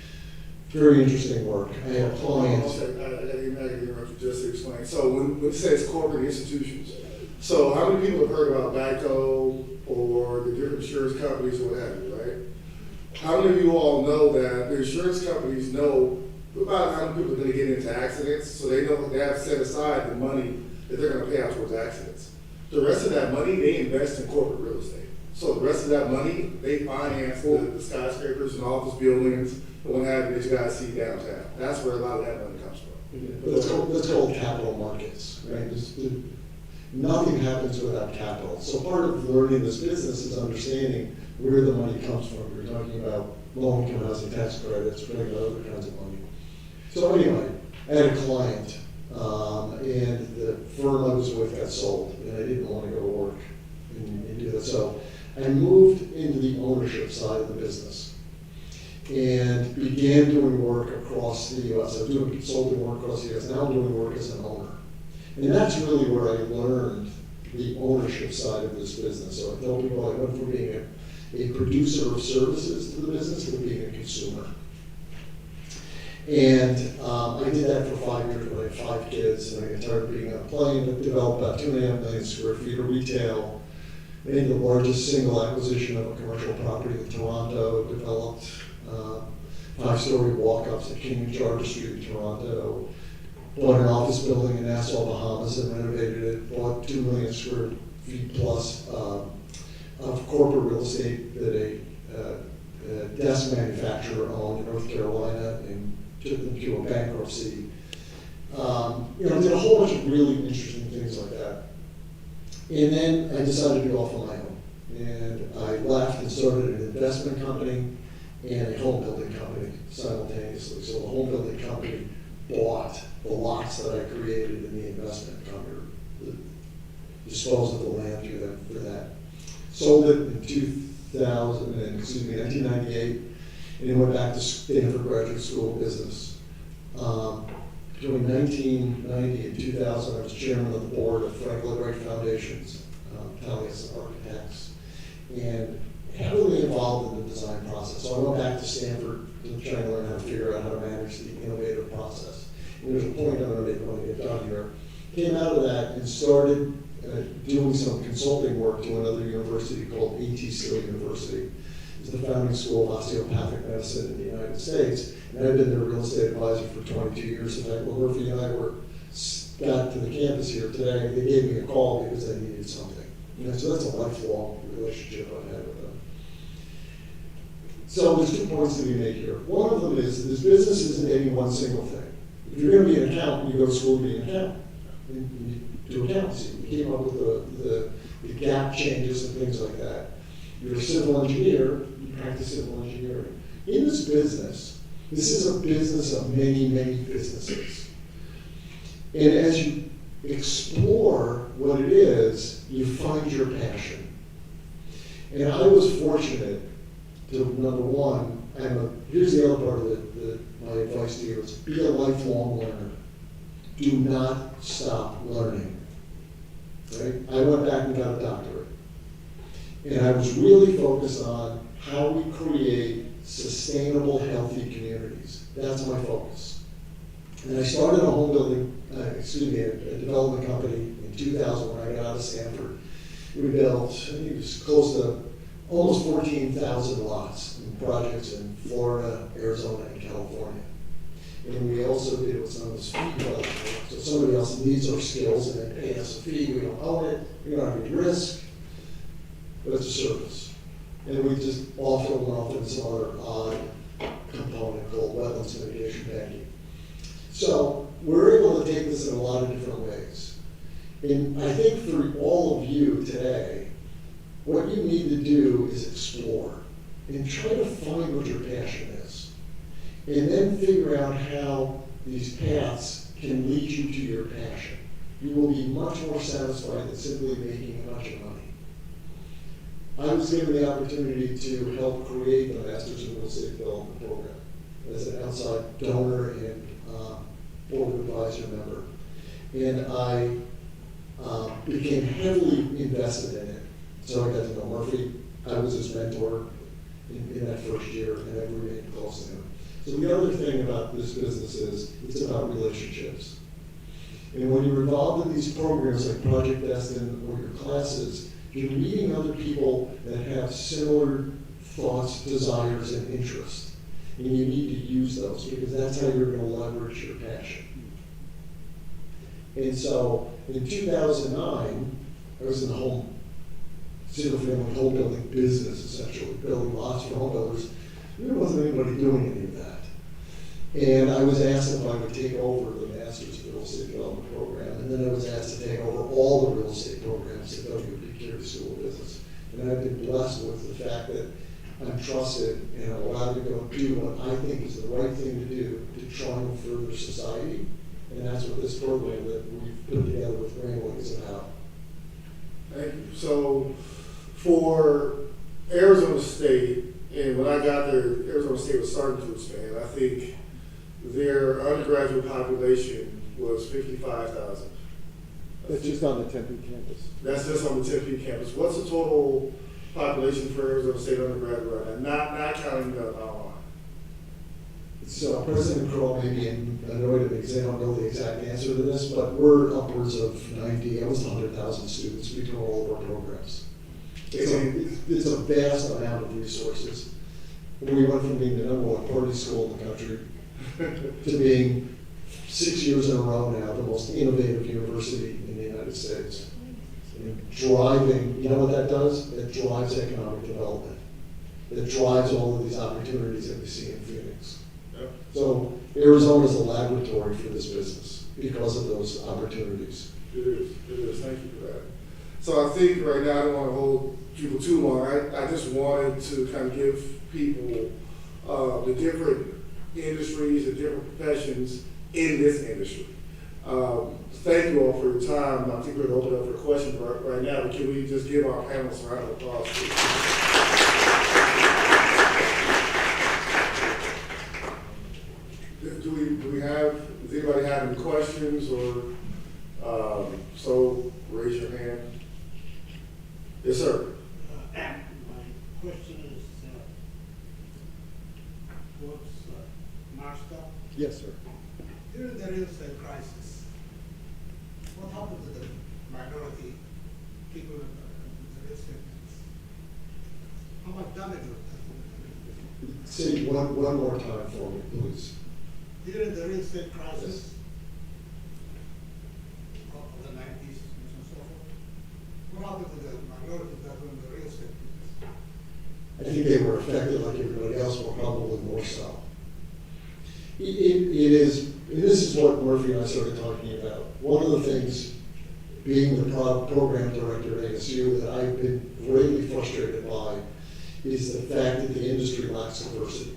Very interesting work. I had clients. I interrupt you just to explain. So when it says corporate institutions, so how many people have heard about GEICO or the different insurance companies or what have you, right? How many of you all know that the insurance companies know about how many people are going to get into accidents, so they know they have set aside the money that they're going to pay out towards accidents. The rest of that money, they invest in corporate real estate. So the rest of that money, they finance the skyscrapers and office buildings and what have you that you guys see downtown. That's where a lot of that money comes from. But that's called capital markets, right? Nothing happens without capital. So part of learning this business is understanding where the money comes from. You're talking about low-income housing tax credits, bringing other kinds of money. So anyway, I had a client, and the firm I was with got sold, and I didn't want to go to work and do that. So I moved into the ownership side of the business and began doing work across the U.S. I was doing consulting work across the U.S. Now I'm doing work as an owner. And that's really where I learned the ownership side of this business. So I tell people I went from being a producer of services to the business to being a consumer. And I did that for 5 years when I had 5 kids, and I got tired of being on a plane, but developed about 2.5 million square feet of retail, made the largest single acquisition of a commercial property in Toronto, developed 5-story walk-ups at King and Charter Street in Toronto, bought an office building in Nassau, Bahamas, and renovated it, bought 2 million square feet plus of corporate real estate that a desk manufacturer owned in North Carolina, and took them to a bankruptcy. Did a whole bunch of really interesting things like that. And then I decided to go off on my own. And I left and started an investment company and a home building company simultaneously. So the home building company bought the lots that I created in the investment company, disposed of the land to them for that. Sold it in 1998, and then went back to Stanford Graduate School of Business. Between 1990 and 2000, I was chairman of the board of Frank Lloyd Wright Foundation's Taliesin Architects, and heavily involved in the design process. So I went back to Stanford to try and learn how to figure out how to manage the innovative process. And there's a point I'm going to make when I get done here. Came out of that and started doing some consulting work to another university called A.T. Still University. It's the founding school of osteopathic medicine in the United States. And I've been their real estate advisor for 22 years. In fact, when Murphy and I got to the campus here today, they gave me a call because they needed something. So that's a lifelong relationship I've had with them. So there's 2 points to be made here. One of them is this business isn't any one single thing. If you're going to be an accountant, you go to school to be an accountant. You do accountancy. You came up with the gap changes and things like that. You're a civil engineer, you practice civil engineering. In this business, this is a business of many, many businesses. And as you explore what it is, you find your passion. And I was fortunate to, number one, here's the other part of my advice to you, is be a lifelong learner. Do not stop learning. Right? I went back and got a doctorate. And I was really focused on how we create sustainable, healthy communities. That's my focus. And I started a home building, a development company in 2000 when I got out of Stanford. We built, I think it was close to almost 14,000 lots in projects in Florida, Arizona, and California. And we also did what's known as fee development. So somebody else needs our skills and they pay us a fee. We don't own it. We don't have any risk. But it's a service. And we just also went off into some other odd component called wetlands mitigation banking. So we're able to take this in a lot of different ways. And I think for all of you today, what you need to do is explore and try to find what your passion is. And then figure out how these paths can lead you to your passion. You will be much more satisfied than simply making a bunch of money. I was given the opportunity to help create the Masters in Real Estate Development program as an outside donor and board advisor member. And I became heavily invested in it. So I got to know Murphy. I was his mentor in that first year, and I've remained close to him. So the other thing about this business is it's about relationships. And when you're involved in these programs like Project Destin or your classes, you're meeting other people that have similar thoughts, desires, and interests. And you need to use those because that's how you're going to leverage your passion. And so in 2009, I was in the single-family home building business, essentially, building lots for home builders. There wasn't anybody doing any of that. And I was asked if I would take over the Masters in Real Estate Development program, and then I was asked to take over all the real estate programs at W.P.Carey School of Business. And I've been blessed with the fact that I'm trusted and I'm allowed to go do what I think is the right thing to do to try and further society. And that's what this program that we've put together with Grambling is about. Thank you. So for Arizona State, and when I got there, Arizona State was starting to expand. I think their undergraduate population was 55,000. That's just on the Tempe campus. That's just on the Tempe campus. What's the total population for Arizona State undergraduate right now? Not counting the online. So President Kroll, maybe annoyed me because I don't know the exact answer to this, but we're upwards of 90, almost 100,000 students between all of our programs. It's a vast amount of resources. We went from being the #1 party school in the country to being 6 years in a row now the most innovative university in the United States. And driving, you know what that does? It drives economic development. It drives all of these opportunities that we see in Phoenix. Yep. So Arizona is a laboratory for this business because of those opportunities. It is. Thank you for that. So I think right now, I don't want to hold people too long. I just wanted to kind of give people the different industries and different professions in this industry. Thank you all for your time. I think we're going to open up for questions right now, but can we just give our panelists a round of applause, please? Does anybody have any questions or, so raise your hand. Yes, sir. My question is, what's Stapp? Yes, sir. During the real estate crisis, what happened to the minority people in the real estate business? How much damage was that? Say one more time for me, please. During the real estate crisis of the 90s and so forth, what happened to the minority that were in the real estate business? I think they were affected like everybody else, but probably more so. It is, and this is what Murphy and I started talking about. One of the things, being the program director at ASU, that I've been greatly frustrated by is the fact that the industry lacks diversity.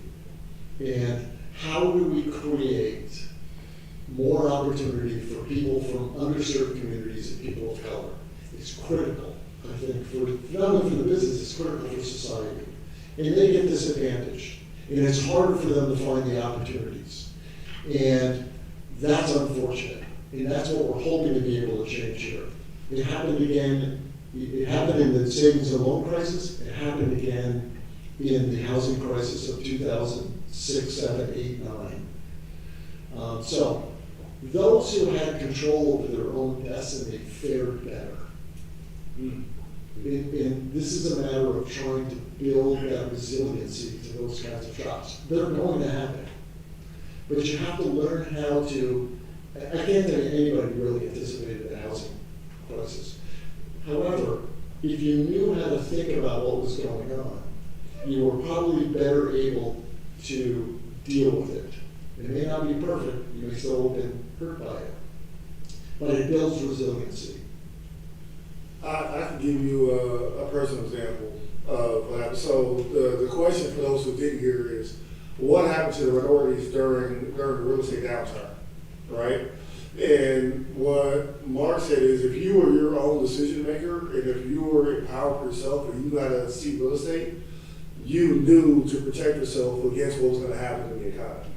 And how do we create more opportunity for people from underserved communities and people of color? It's critical, I think, for not only for the business, it's critical for society. And they get disadvantaged, and it's harder for them to find the opportunities. And that's unfortunate, and that's what we're hoping to be able to change here. It happened again, it happened in the savings and loan crisis, it happened again in the housing crisis of 2006, 7, 8, 9. So those who had control over their own destiny fared better. And this is a matter of trying to build that resiliency to those kinds of shocks. They're going to happen. But you have to learn how to, I can't tell you anybody really anticipated the housing crisis. However, if you knew how to think about what was going on, you were probably better able to deal with it. It may not be perfect, you may still have been hurt by it, but it builds resiliency. I can give you a personal example of what happened. So the question for those who didn't hear is, what happened to the minorities during the real estate downturn, right? And what Mark said is, if you were your own decision maker, and if you were empowered for yourself, and you knew how to see real estate, you knew to protect yourself against what was going to happen in the economy.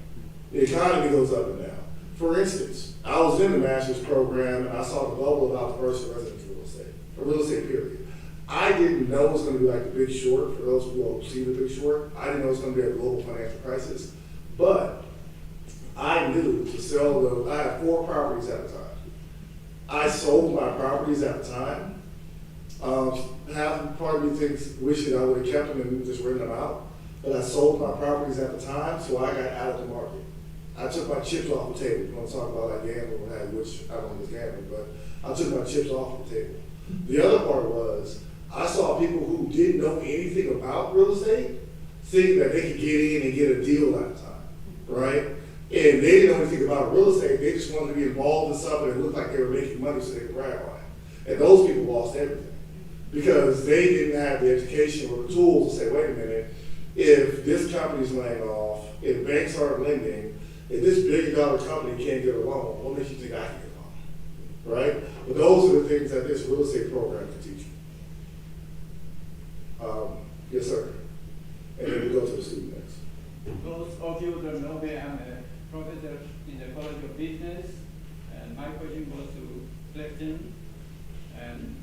The economy goes up and down. For instance, I was in the master's program, and I saw the bubble about the first residential real estate period. I didn't know it was going to be like the Big Short. For those who don't see the Big Short, I didn't know it was going to be a global financial crisis. But I knew to sell I had 4 properties at the time. I sold my properties at the time. Part of me wish that I would have kept them and just written them out. But I sold my properties at the time, so I got out of the market. I took my chips off the table. You want to talk about like gambling, which I don't think is gambling, but I took my chips off the table. The other part was, I saw people who didn't know anything about real estate think that they could get in and get a deal at the time, right? And they didn't know anything about real estate. They just wanted to be involved in something that looked like they were making money so they could brag on it. And those people lost everything because they didn't have the education or the tools to say, wait a minute, if this company's laying off, if banks aren't lending, if this billion-dollar company can't get a loan, what makes you think I can get a loan, right? But those are the things that this real estate program can teach you. Yes, sir. And then we go to the student next. Those of you that know me, I'm a professor in the College of Business, and my question was to Clifton. And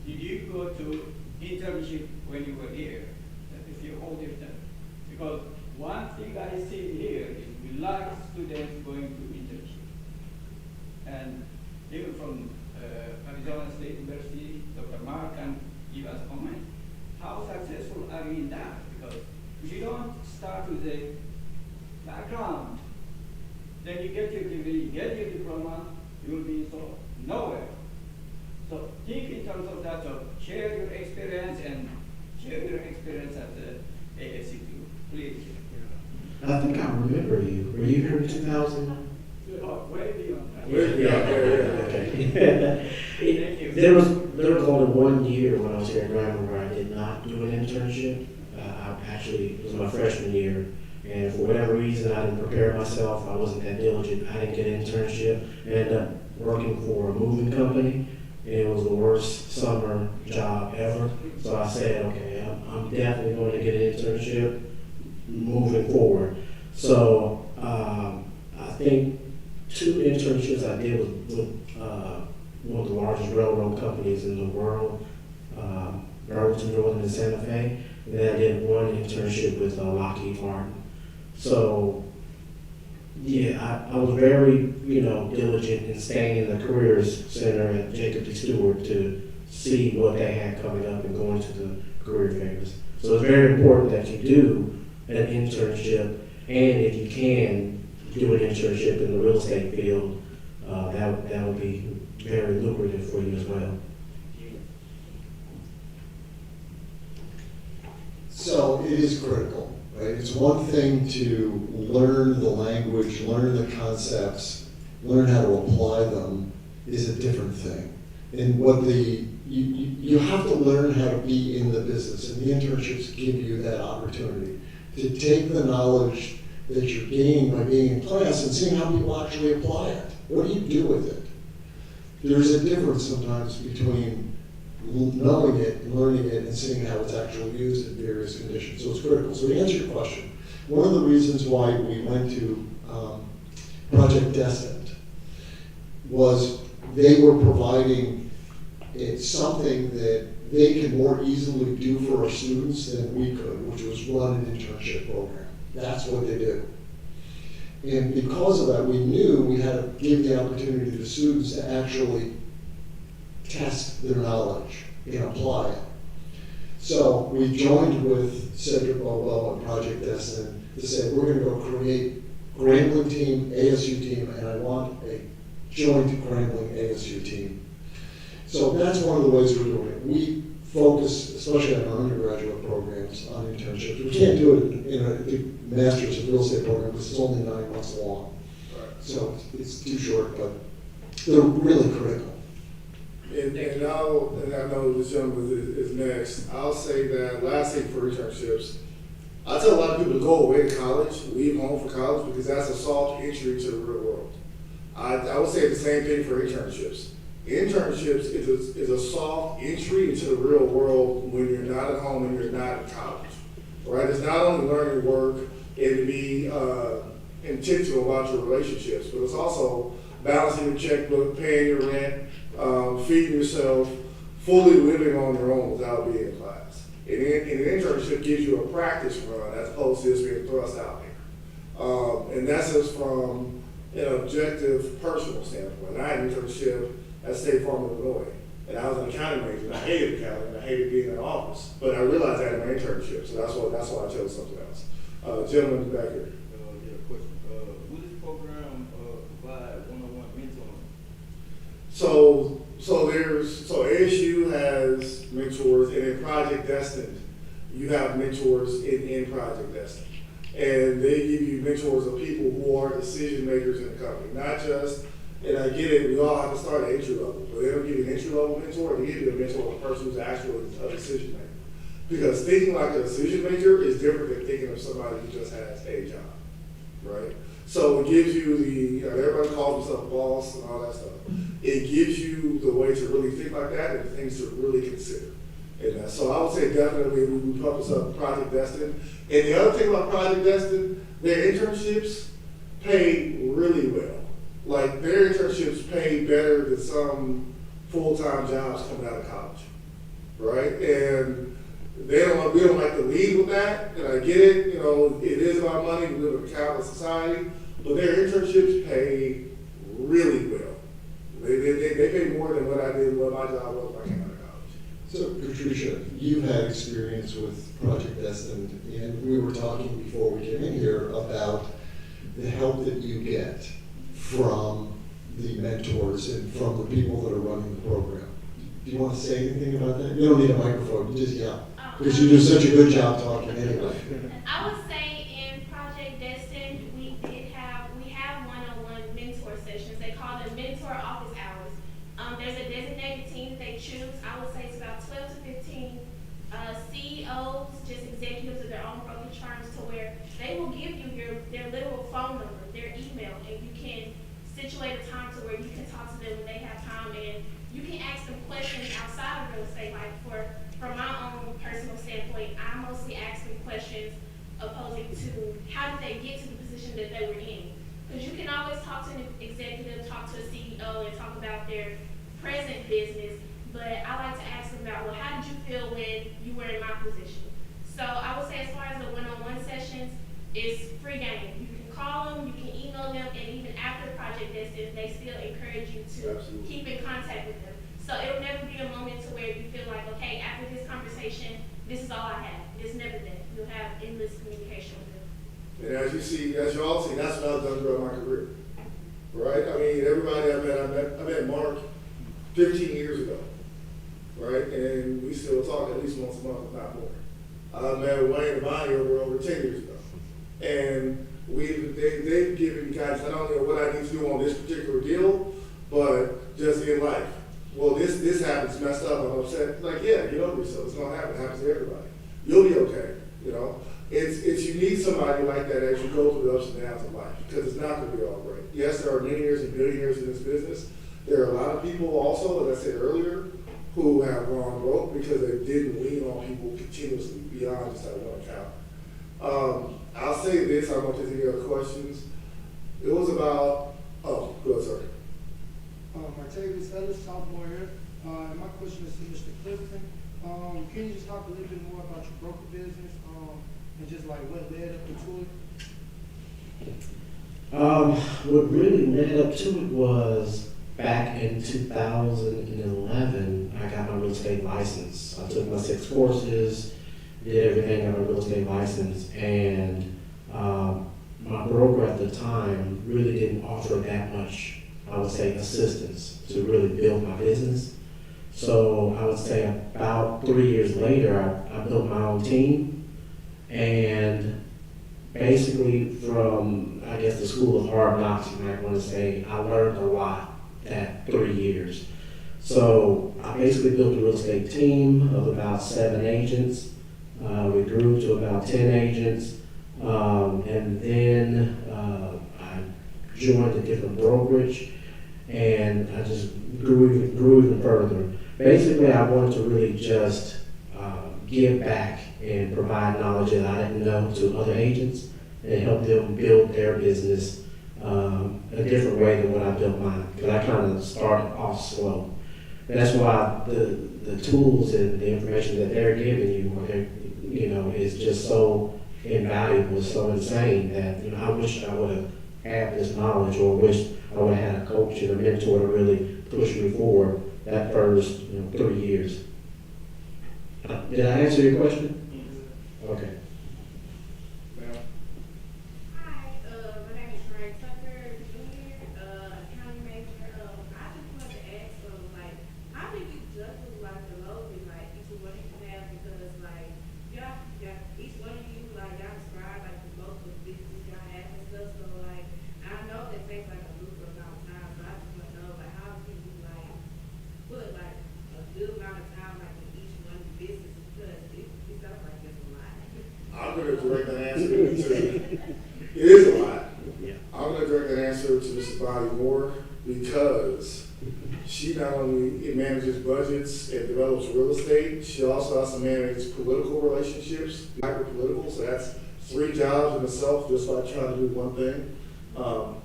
did you go to internship when you were here? That is your whole difference. Because one thing I see here is we like students going to internship. And even from Arizona State University, Dr. Mark can give us comment. How successful are you in that? Because if you don't start with a background, then you get your degree, get your diploma, you will be so nowhere. So think in terms of that, so share your experience and share your experience at the ASU, please. I think I remember you. Were you here in 2000? Oh, way beyond that. Okay. Thank you. There was only 1 year when I was here at Grambling where I did not do an internship. It was my freshman year, and for whatever reason, I didn't prepare myself. I wasn't that diligent. I didn't get an internship. I ended up working for a moving company, and it was the worst summer job ever. So I said, okay, I'm definitely going to get an internship moving forward. So I think 2 internships I did with one of the largest railroad companies in the world, Burlington Northern and Santa Fe. And then I did 1 internship with Lockheed Martin. So yeah, I was very diligent in staying in the Careers Center at Jacob D. Stewart to see what they had coming up and going to the career fairs. So it's very important that you do an internship, and if you can do an internship in the real estate field, that would be very lucrative for you as well. So it is critical, right? It's one thing to learn the language, learn the concepts, learn how to apply them is a different thing. And you have to learn how to be in the business, and the internships give you that opportunity to take the knowledge that you're gaining by being in class and seeing how people actually apply it. What do you do with it? There's a difference sometimes between knowing it and learning it and seeing how it's actually used in various conditions. So it's critical. So to answer your question, one of the reasons why we went to Project Destined was they were providing something that they could more easily do for our students than we could, which was run an internship program. That's what they do. And because of that, we knew we had to give the opportunity to the students to actually test their knowledge and apply it. So we joined with Cedric Bobo and Project Destined to say, we're going to go create Grambling team, ASU team, and I want a joint Grambling ASU team. So that's one of the ways we're doing it. We focus, especially on our undergraduate programs, on internships. We can't do it in a master's of real estate program because it's only 9 months long. So it's too short, but they're really critical. And I know this gentleman is next. I'll say that last thing for internships, I tell a lot of people to go away to college, leave home for college, because that's a soft entry to the real world. I would say the same thing for internships. Internships is a soft entry into the real world when you're not at home and you're not in college, right? It's not only learning work and to be intentional about your relationships, but it's also balancing your checkbook, paying your rent, feeding yourself, fully living on your own without being in class. And an internship gives you a practice run as opposed to just being thrust out there. And that's just from an objective personal standpoint. I had an internship at State Farm, Illinois, and I was an accounting major, and I hated accounting, and I hated being in the office, but I realized that in my internship, so that's why I chose something else. Gentleman back here. Question. Will this program provide one-on-one mentoring? So ASU has mentors, and in Project Destined, you have mentors in Project Destined, and they give you mentors of people who are decision makers in the company, not just. And I get it, we all have to start at entry level, but they don't give you an entry level mentor, they give you a mentor of a person who's actually a decision maker. Because thinking like a decision maker is different than thinking of somebody who just has a job, right? So it gives you everybody calls themselves a boss and all that stuff. It gives you the way to really think like that and things to really consider. And so I would say definitely we pump this up Project Destin. And the other thing about Project Destin, their internships pay really well. Like their internships pay better than some full-time jobs coming out of college, right? And we don't like to lead with that, and I get it, you know, it is about money, we live in a capitalist society, but their internships pay really well. They pay more than what I did, what my job was when I came out of college. So Patricia, you've had experience with Project Destin, and we were talking before we came in here about the help that you get from the mentors and from the people that are running the program. Do you want to say anything about that? You don't need a microphone, you just yell. Because you do such a good job talking anyway. I would say in Project Destin, we have one-on-one mentor sessions. They call them mentor office hours. There's a designated team that they choose. I would say it's about 12 to 15 CEOs, just executives of their own brokerage firms, to where they will give you their literal phone number, their email, and you can situate a time to where you can talk to them when they have time, and you can ask them questions outside of real estate. Like from my own personal standpoint, I mostly ask them questions opposing to how did they get to the position that they were in. Because you can always talk to an executive, talk to a CEO, and talk about their present business, but I like to ask them about, well, how did you feel when you were in my position? So I would say as far as the one-on-one sessions, it's free game. You can call them, you can email them, and even after Project Destin, they still encourage you to keep in contact with them. So it'll never be a moment to where you feel like, okay, after this conversation, this is all I have. It's never that. You'll have endless communication with them. And as you all see, that's what I've done throughout my career, right? I mean, everybody I met Mark 15 years ago, right? And we still talk at least once a month, if not more. I met Wayne and Bonnie over 10 years ago. And they've given me guidance. I don't know what I need to do on this particular deal, but just in life. Well, this happens, messed up, I'm upset. Like, yeah, get over yourself. It's gonna happen. It happens to everybody. You'll be okay, you know? You need somebody like that as you go through the ups and downs of life, because it's not gonna be all great. Yes, there are millionaires and billionaires in this business. There are a lot of people also, as I said earlier, who have gone broke because they didn't lean on people continuously beyond just that one account. I'll say this, I don't know if there's any other questions. It was about, go ahead, sorry. Martavis Ellis, sophomore here. My question is to Mr. Clifton. Can you just talk a little bit more about your broker business and just like what led up to it? What really led up to it was back in 2011, I got my real estate license. I took my 6 courses, did everything, got my real estate license, and my broker at the time really didn't offer that much, I would say, assistance to really build my business. So I would say about 3 years later, I built my own team, and basically from, I guess, the school of hard knocks, you might want to say, I learned a lot that 3 years. So I basically built a real estate team of about 7 agents. We grew to about 10 agents, and then I joined a different brokerage, and I just grew even further. Basically, I wanted to really just give back and provide knowledge that I didn't know to other agents and help them build their business a different way than what I built mine, because I kind of started off slow. That's why the tools and the information that they're giving you, is just so invaluable, so insane that I wish I would have had this knowledge, or wish I would have had a coach and a mentor to really push me forward that first 3 years. Did I answer your question? Okay. I'm going to direct that answer to, it is a lot. I'm going to direct that answer to Mr. Bobby Moore, because She not only manages budgets and develops real estate, she also has to manage political relationships, hyper-political, so that's 3 jobs in itself just by trying to do one thing. I'm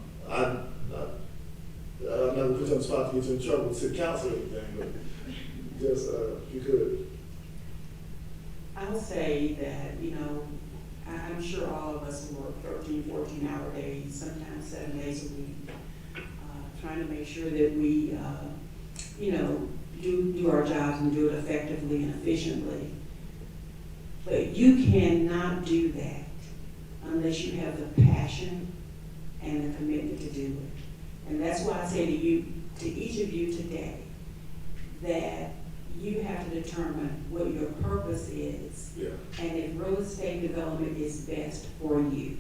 not gonna put you on the spot to get you in trouble with city council or anything, but just, if you could. I'll say that, you know, I'm sure all of us work 13, 14-hour days, sometimes 7 days a week, trying to make sure that we, you know, do our jobs and do it effectively and efficiently. But you cannot do that unless you have the passion and the commitment to do it. And that's why I say to you, to each of you today, that you have to determine what your purpose is. Yeah. And if real estate development is best for you,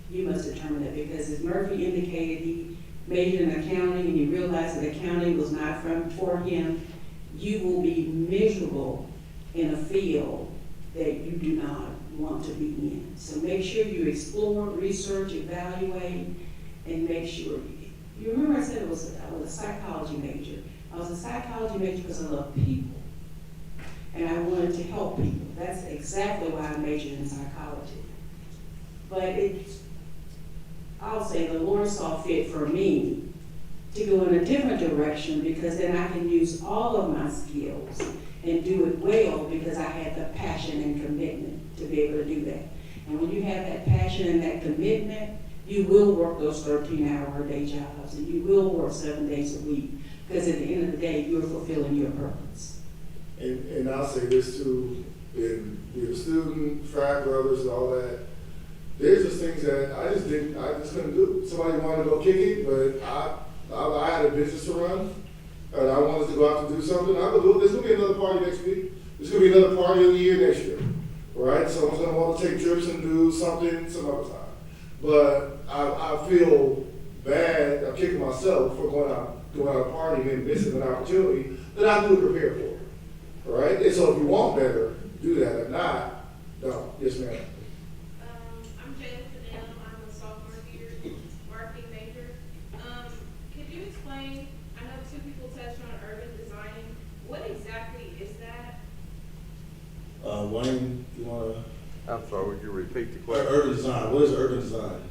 you must determine that, because as Murphy indicated, he majored in accounting and he realized that accounting was not for him. You will be miserable in a field that you do not want to be in. So make sure you explore, research, evaluate, and make sure. You remember I said I was a psychology major. I was a psychology major because I love people. And I wanted to help people. That's exactly why I majored in psychology. But I'll say the Lord saw fit for me to go in a different direction, because then I can use all of my skills and do it well, because I had the passion and commitment to be able to do that. And when you have that passion and that commitment, you will work those 13-hour day jobs, and you will work 7 days a week, because at the end of the day, you're fulfilling your purpose. And I'll say this too, in being a student, frat brothers and all that, there's just things that I just couldn't do. Somebody wanted to go kick it, but I had a business to run, and I wanted to go out and do something. I would do it. There's gonna be another party next week. There's gonna be another party of the year next year, right? Someone's gonna want to take trips and do something some other time. But I feel bad. I'm kicking myself for going out a party and then missing an opportunity that I do prepare for. All right? And so if you want better, do that. If not, don't. Yes, ma'am. I'm Jayla Fidel. I'm a sophomore here, marketing major. Could you explain, I know 2 people touched on urban designing. What exactly is that? Wayne, you want to? I'm sorry, would you repeat the question? Urban design. What is urban design?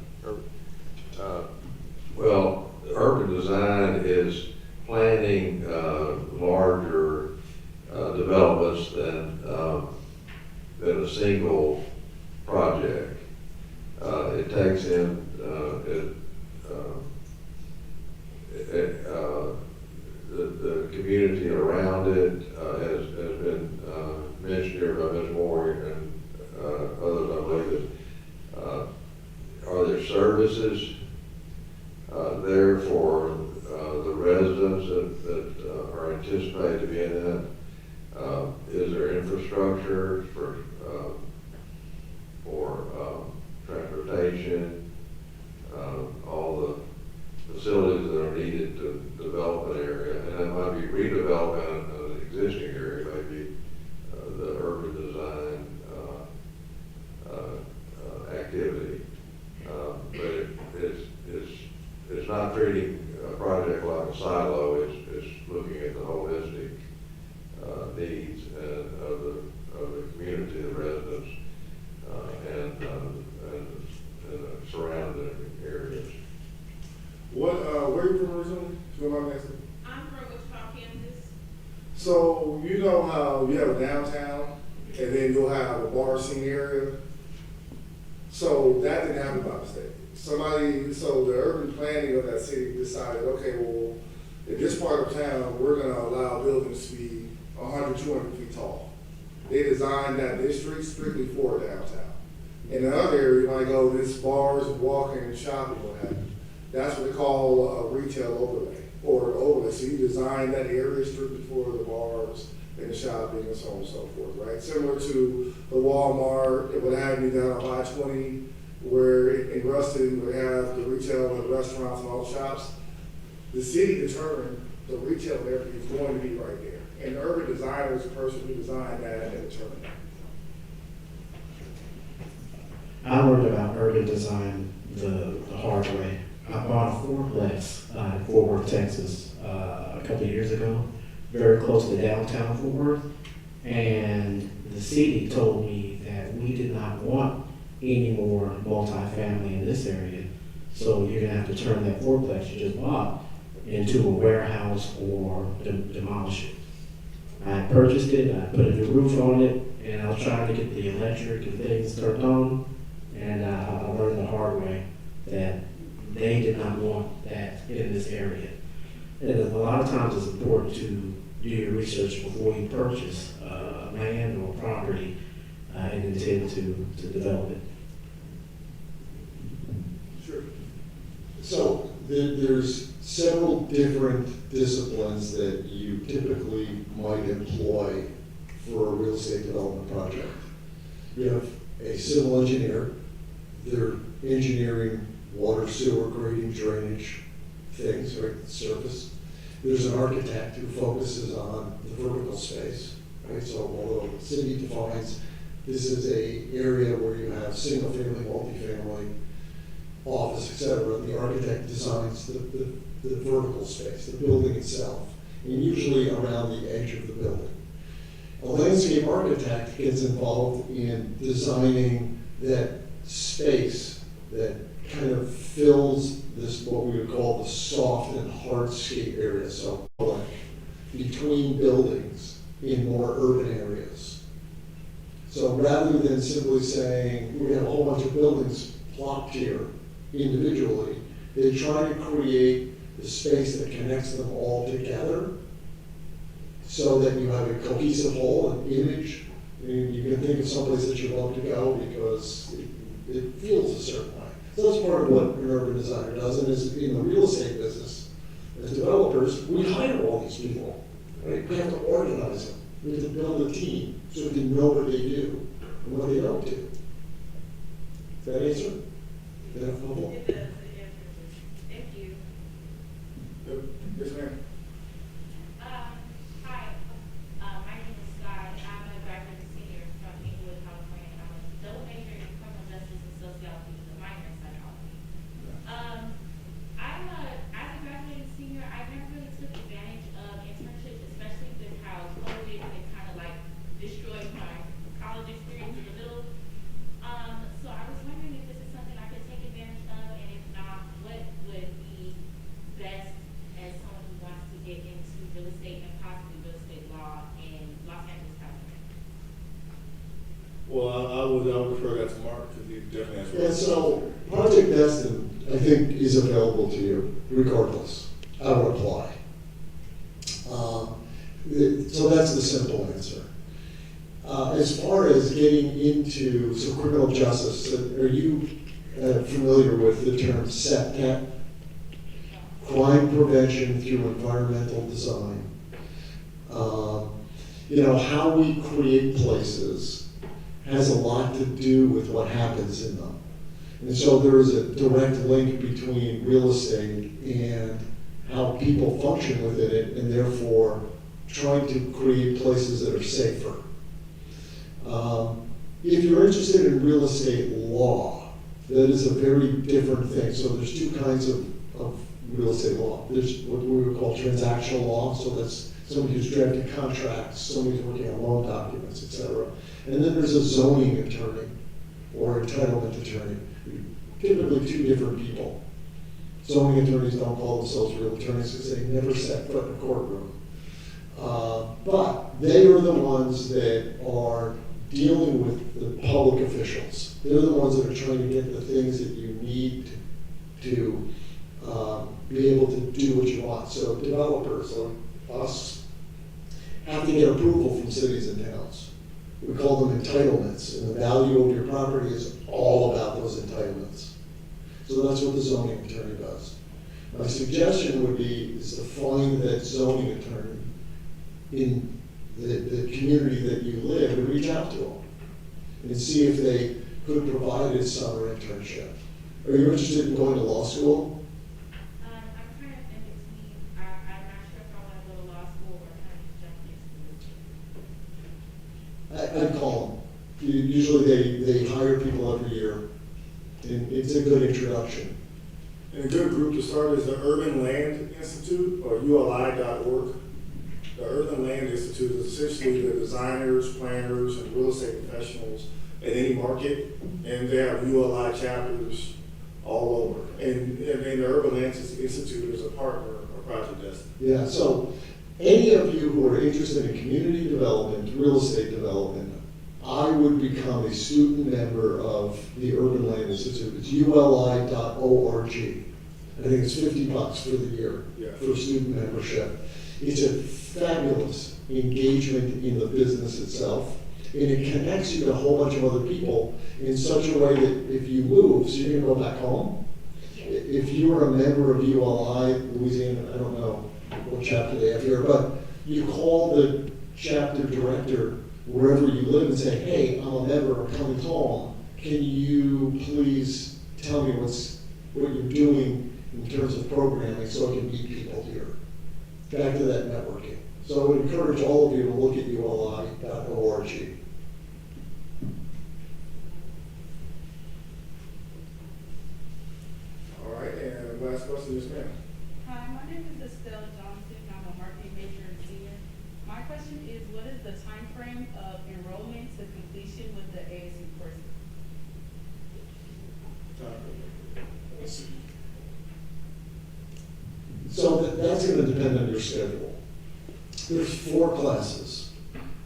Well, urban design is planning larger developments than a single project. It takes in the community around it, has been mentioned here by Ms. Moore and others, I believe. Are there services there for the residents that are anticipated to be in that? Is there infrastructure for transportation, all the facilities that are needed to develop an area? And that might be redeveloping an existing area, maybe the urban design activity. But it's not treating a project like a silo. It's looking at the holistic needs of the community, the residents, and the surrounding areas. Where are you from originally? If you don't mind me asking. I'm from Wichita, Kansas. So you know how you have a downtown, and then you'll have a bar scene area. So that didn't happen by mistake. So the urban planning of that city decided, okay, well, in this part of town, we're going to allow buildings to be 100, 200 feet tall. They designed that district strictly for downtown. In the other area, you might go, this bars, walking, and shopping, what have you. That's what they call a retail overlay, or overlay. So you design that area strictly for the bars and the shopping and so on and so forth, right? Similar to the Walmart, it would have you down on I-20, where in Ruston we have the retail and the restaurants and all the shops. The city determined the retail area is going to be right there. And the urban designer is the person who designed that and determined that. I learned about urban design the hard way. I bought a fourplex in Fort Worth, Texas, a couple of years ago, very close to downtown Fort Worth. And the city told me that we did not want any more multifamily in this area. So you're gonna have to turn that fourplex you just bought into a warehouse or demolish it. I purchased it, I put a new roof on it, and I was trying to get the electric and things turned on. And I learned the hard way that they did not want that in this area. And a lot of times it's important to do your research before you purchase land or property and intend to develop it. Sure. So there's several different disciplines that you typically might employ for a real estate development project. You have a civil engineer, they're engineering water, sewer, grading, drainage things, right, surface. There's an architect who focuses on the vertical space, right? So although the city defines this is a area where you have single family, multifamily, office, etc., the architect designs the vertical space, the building itself, and usually around the edge of the building. A landscape architect gets involved in designing that space that kind of fills this, what we would call the soft and hardscape area, so like between buildings in more urban areas. So rather than simply saying, we have a whole bunch of buildings plopped here individually, they try to create the space that connects them all together so that you have a cohesive whole, an image. And you can think of someplace that you love to go because it feels a certain way. So that's part of what an urban designer does, and is in the real estate business, as developers, we hire all these people, right? We have to organize them. We have to build a team so we can know what they do and what they don't do. Does that answer? Is that helpful? It does, it answers. Thank you. Yes, ma'am. Hi, my name is Sky. I'm a graduate senior from Inglewood, California. I'm a double major in criminal justice and sociology with a minor in psychology. As a graduating senior, I never really took advantage of internships, especially with how COVID had kind of like destroyed my college experience in the middle. So I was wondering if this is something I could take advantage of, and if not, what would be best as someone who wants to get into real estate and possibly real estate law in Los Angeles, California? Well, I would refer that to Mark, because he definitely has. Yeah, so Project Destin, I think, is available to you regardless. I would apply. So that's the simple answer. As far as getting into some criminal justice, are you familiar with the term SEPTET? Crime prevention through environmental design. How we create places has a lot to do with what happens in them. And so there is a direct link between real estate and how people function within it, and therefore trying to create places that are safer. If you're interested in real estate law, that is a very different thing. So there's two kinds of real estate law. There's what we would call transactional law, so that's somebody who's drafting contracts, somebody who's working on loan documents, etc. And then there's a zoning attorney or entitlement attorney, typically two different people. Zoning attorneys don't call themselves real attorneys because they never set foot in a courtroom. But they are the ones that are dealing with the public officials. They're the ones that are trying to get the things that you need to be able to do what you want. So developers like us have to get approval from cities and towns. We call them entitlements, and the value of your property is all about those entitlements. So that's what the zoning attorney does. My suggestion would be is to find that zoning attorney in the community that you live and reach out to them and see if they could provide a summer internship. Are you interested in going to law school? I'm kind of in between. I'm not sure if I want to go to law school or kind of jump into real estate. I'd call them. Usually they hire people every year, and it's a good introduction. And a good group to start is the Urban Land Institute, or ULI.org. The Urban Land Institute is essentially the designers, planners, and real estate professionals in any market, and they have ULI chapters all over. And the Urban Land Institute is a partner of Project Destiny. Yeah, so any of you who are interested in community development, real estate development, I would become a student member of the Urban Land Institute. It's uli.org. I think it's $50 for the year for student membership. It's a fabulous engagement in the business itself, and it connects you to a whole bunch of other people in such a way that if you move, so you're gonna go back home. If you are a member of ULI, Louisiana, I don't know what chapter they have here, but you call the chapter director wherever you live and say, hey, I'm a member, I'm coming home. Can you please tell me what you're doing in terms of programming so I can meet people here? Back to that networking. So I would encourage all of you to look at uli.org. All right, and last question, yes, ma'am. Hi, my name is Estelle Johnson. I'm a marketing major and senior. My question is, what is the time frame of enrollment to completion with the ASU courses? So that's going to depend on your schedule. There's 4 classes.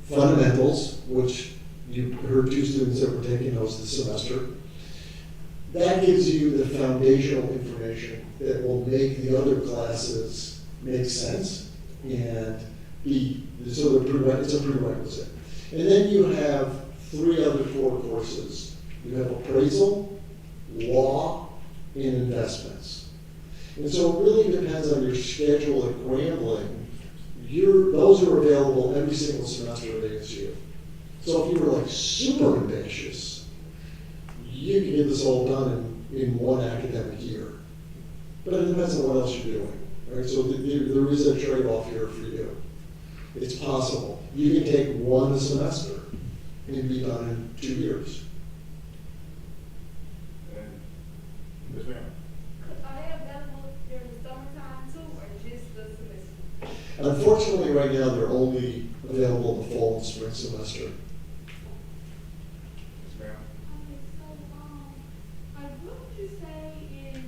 Fundamentals, which you heard 2 students that were taking those this semester. That gives you the foundational information that will make the other classes make sense and it's a prerequisite. And then you have 3 other core courses. You have appraisal, law, and investments. And so it really depends on your schedule at Grambling. Those are available every single semester at ASU. So if you were like super ambitious, you can get this all done in 1 academic year. But it depends on what else you're doing, right? So there is a trade-off here for you. It's possible. You can take 1 semester and be done in 2 years. Yes, ma'am. Are they available during the summertime too, or just the semester? Unfortunately, right now, they're only available in the fall and spring semester. Yes, ma'am. Okay, so, like, what would you say is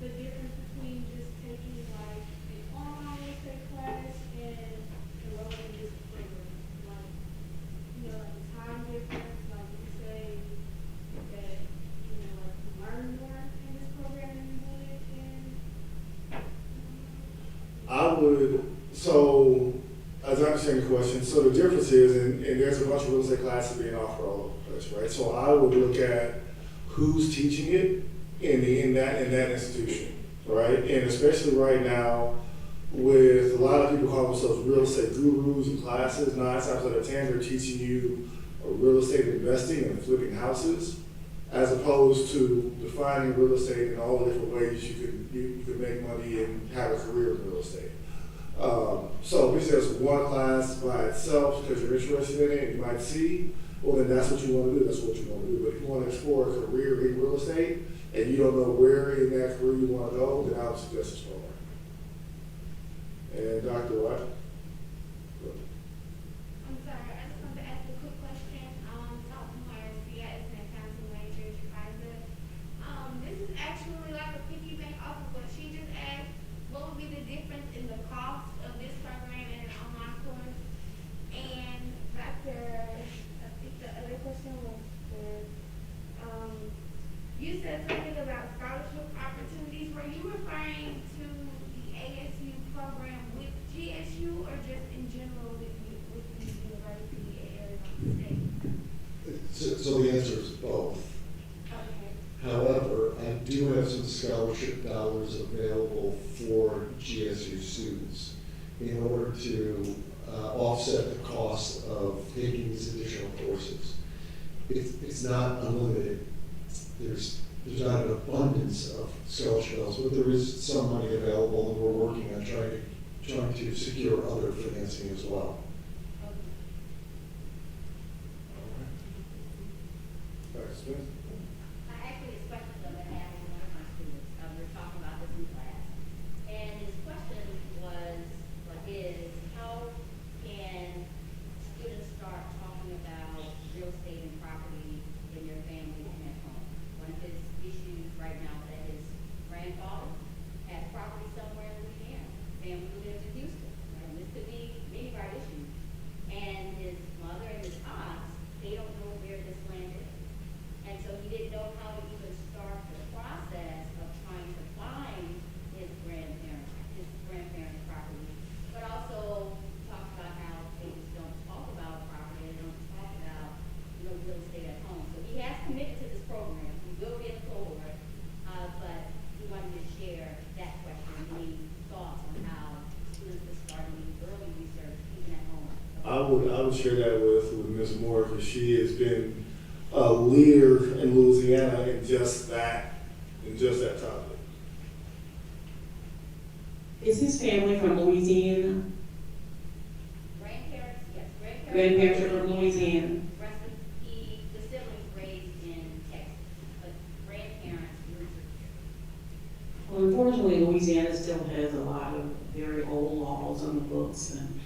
the difference between just taking like an online real estate class and enrolling in this program? Like, you know, like the time difference, like you say that, you know, like you learn more in this program than you would in, So, as I understand the question, so the difference is, and there's a bunch of real estate classes being offered all over the place, right? So I would look at who's teaching it in that institution, right? And especially right now, with a lot of people call themselves real estate gurus and classes, 9 times out of 10 they're teaching you real estate investing and flipping houses, as opposed to defining real estate in all the different ways you could make money and have a career in real estate. So if it's just 1 class by itself because you're interested in it and you might see, well then that's what you want to do, that's what you want to do. But if you want to explore a career in real estate and you don't know where in that career you want to go, then I would suggest this program. And Dr. Watt? I'm sorry, I just wanted to ask a quick question. Sophomore CS and accounting major, Kaiser. This is actually like a piggyback off of what she just asked. What would be the difference in the cost of this program and an online course? And I think the other question was you said something about scholarship opportunities. Were you referring to the ASU program with GSU or just in general with the university at Arizona State? So the answer is both. Okay. However, I do have some scholarship dollars available for GSU students in order to offset the cost of taking these additional courses. It's not unlimited. There's not an abundance of scholarship dollars, but there is some money available, and we're working on trying to secure other financing as well. Dr. Smith? I actually, this question that I had with one of my students, we were talking about this would share that with Ms. Moore, because she has been a leader in Louisiana in just that topic. Is his family from Louisiana? Grandparents, yes, Grandparents are from Louisiana. The siblings raised in Texas, but grandparents roots are here. Well, unfortunately, Louisiana still has a lot of very old laws on the books, and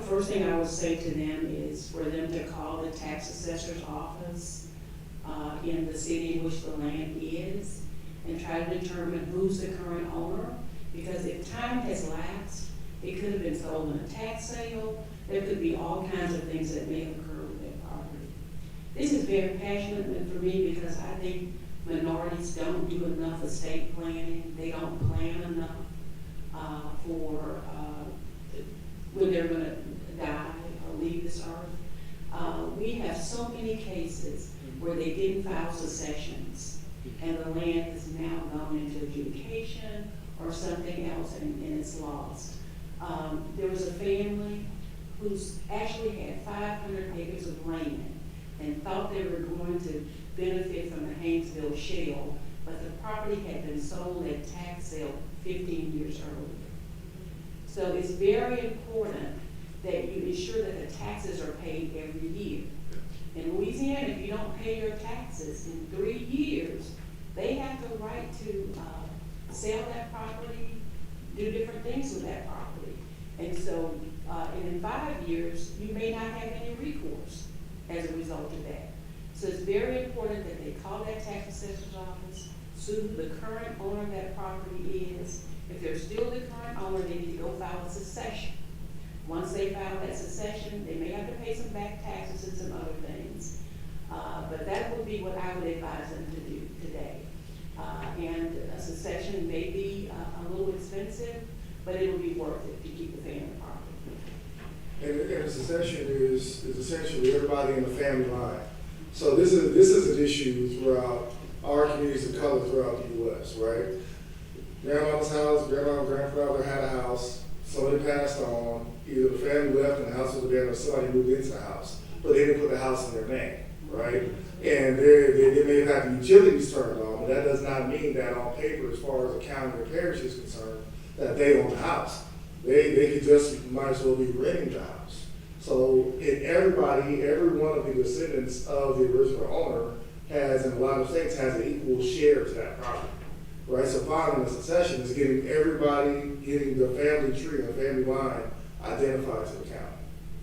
first thing I would say to them is for them to call the tax assessor's office in the city in which the land is, and try to determine who's the current owner, because if time has lapsed, it could have been sold in a tax sale, there could be all kinds of things that may occur with that property. This is very passionate for me because I think minorities don't do enough estate planning, they don't plan enough for when they're going to die or leave this earth. We have so many cases where they didn't file successions and the land is now gone into adjudication or something else and it's lost. There was a family who's actually had 500 acres of land and thought they were going to benefit from the Haynesville Shale, but the property had been sold at tax sale 15 years earlier. So it's very important that you ensure that the taxes are paid every year. In Louisiana, if you don't pay your taxes in 3 years, they have the right to sell that property, do different things with that property. And so, and in 5 years, you may not have any recourse as a result of that. So it's very important that they call that tax assessor's office, see who the current owner of that property is. If they're still the current owner, they need to go file a succession. Once they file that succession, they may have to pay some back taxes and some other things. But that would be what I would advise them to do today. And a succession may be a little expensive, but it will be worth it to keep the family property. And a succession is essentially everybody in the family line. So this is an issue throughout our communities of color throughout the U.S., right? Grandmama's house, grandma and grandfather had a house, somebody passed on, either the family left and the house was abandoned or somebody moved into the house, but they didn't put the house in their name, right? And they may have had the utilities turned on, but that does not mean that on paper, as far as the county or parish is concerned, that they own the house. They could just might as well be renting the house. So every one of the descendants of the original owner has, in a lot of states, has an equal share to that property. Right, so filing a succession is getting the family tree and the family line identified to the county.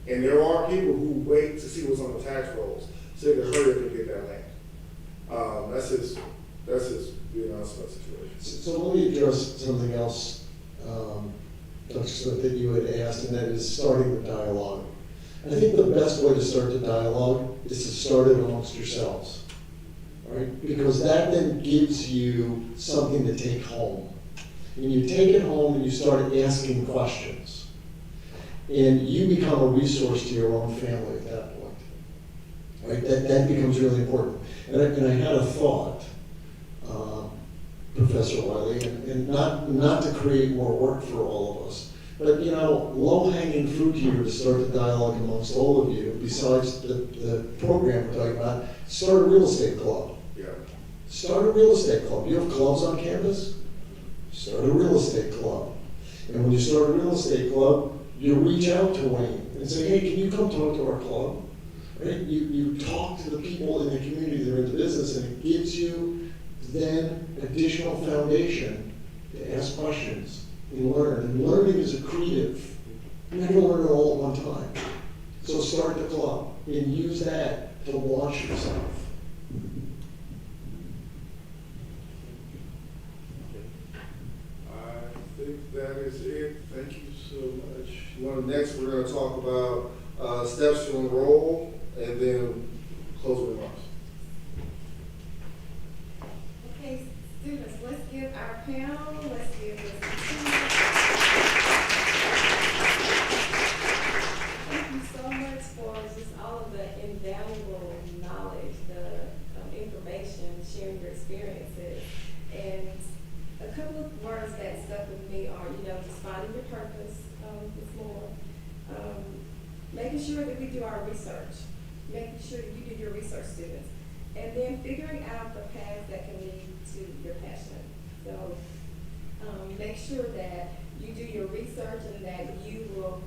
And there are people who wait to see what's on the tax rolls so they can hurry up and get that land. That's his situation. So let me address something else, Dr. Smith, that you had asked, and that is starting the dialogue. I think the best way to start the dialogue is to start it amongst yourselves. Right? Because that then gives you something to take home. And you take it home and you start asking questions. And you become a resource to your own family at that point. Right? That becomes really important. And I had a thought, Professor Wiley, and not to create more work for all of us, but low-hanging fruit here to start the dialogue amongst all of you, besides the program we're talking about, start a real estate club. Start a real estate club. You have clubs on campus? Start a real estate club. And when you start a real estate club, you reach out to Wayne and say, hey, can you come talk to our club? Right? You talk to the people in the community that are in the business, and it gives you then additional foundation to ask questions and learn. And learning is accretive. You never learn it all at one time. So start the club and use that to launch yourself. I think that is it. Thank you so much. Next, we're going to talk about steps to enroll and then closing remarks. Okay, students, let's give our panel, let's give this. Thank you so much for just all of the invaluable knowledge, the information, sharing your experiences. And a couple of words that stuck with me are, just finding your purpose, Ms. Moore. making sure that we do our research, making sure that you do your research, students, and then figuring out the paths that can lead to your passion. So make sure that you do your research and that you will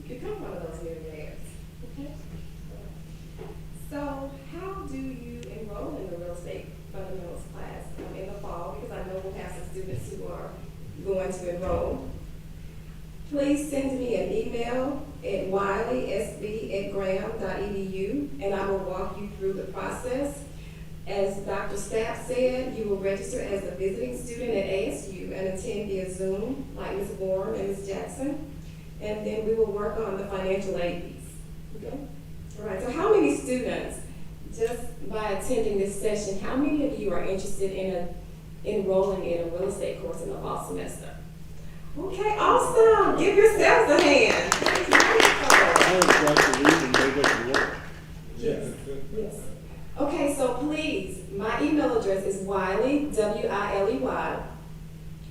become one of those millionaires. Okay? So how do you enroll in the real estate fundamentals class in the fall? Because I know we'll have some students who are going to enroll. Please send me an email at wileysb@graham.edu, and I will walk you through the process. As Dr. Stapp said, you will register as a visiting student at ASU and attend via Zoom, like Ms. Bourne and Ms. Jackson, and then we will work on the financial aid piece. Okay? All right, so how many students, just by attending this session, how many of you are interested in enrolling in a real estate course in the fall semester? Okay, awesome. Give yourselves a hand. That's wonderful. Yes. Yes. Okay, so please, my email address is Wiley, W-I-L-E-Y,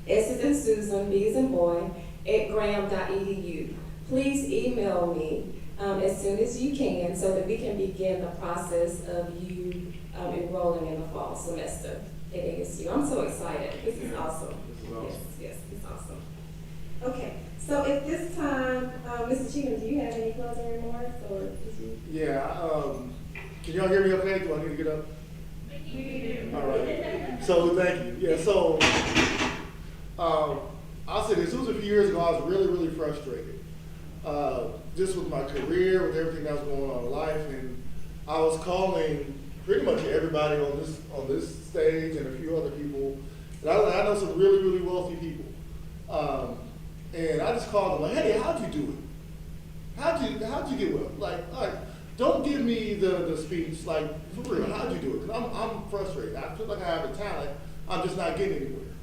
S is in Susan, B is in boy, @graham.edu. Please email me as soon as you can so that we can begin the process of you enrolling in the fall semester at ASU. I'm so excited. This is awesome. This is awesome. Yes, it's awesome. Okay, so at this time, Mr. Cheatham, do you have any closing remarks or did you? Yeah, can y'all hear me okay? Do I need to get up? We do. All right. So thank you. Yeah, so I'll say this. It was a few years ago. I was really, really frustrated. Just with my career, with everything that was going on in life, and I was calling pretty much everybody on this stage and a few other people. And I know some really, really wealthy people. And I just called them like, hey, how'd you do it? How'd you get well? Like, don't give me the speech, like, for real, how'd you do it? Because I'm frustrated. I feel like I have a talent. I'm just not getting anywhere.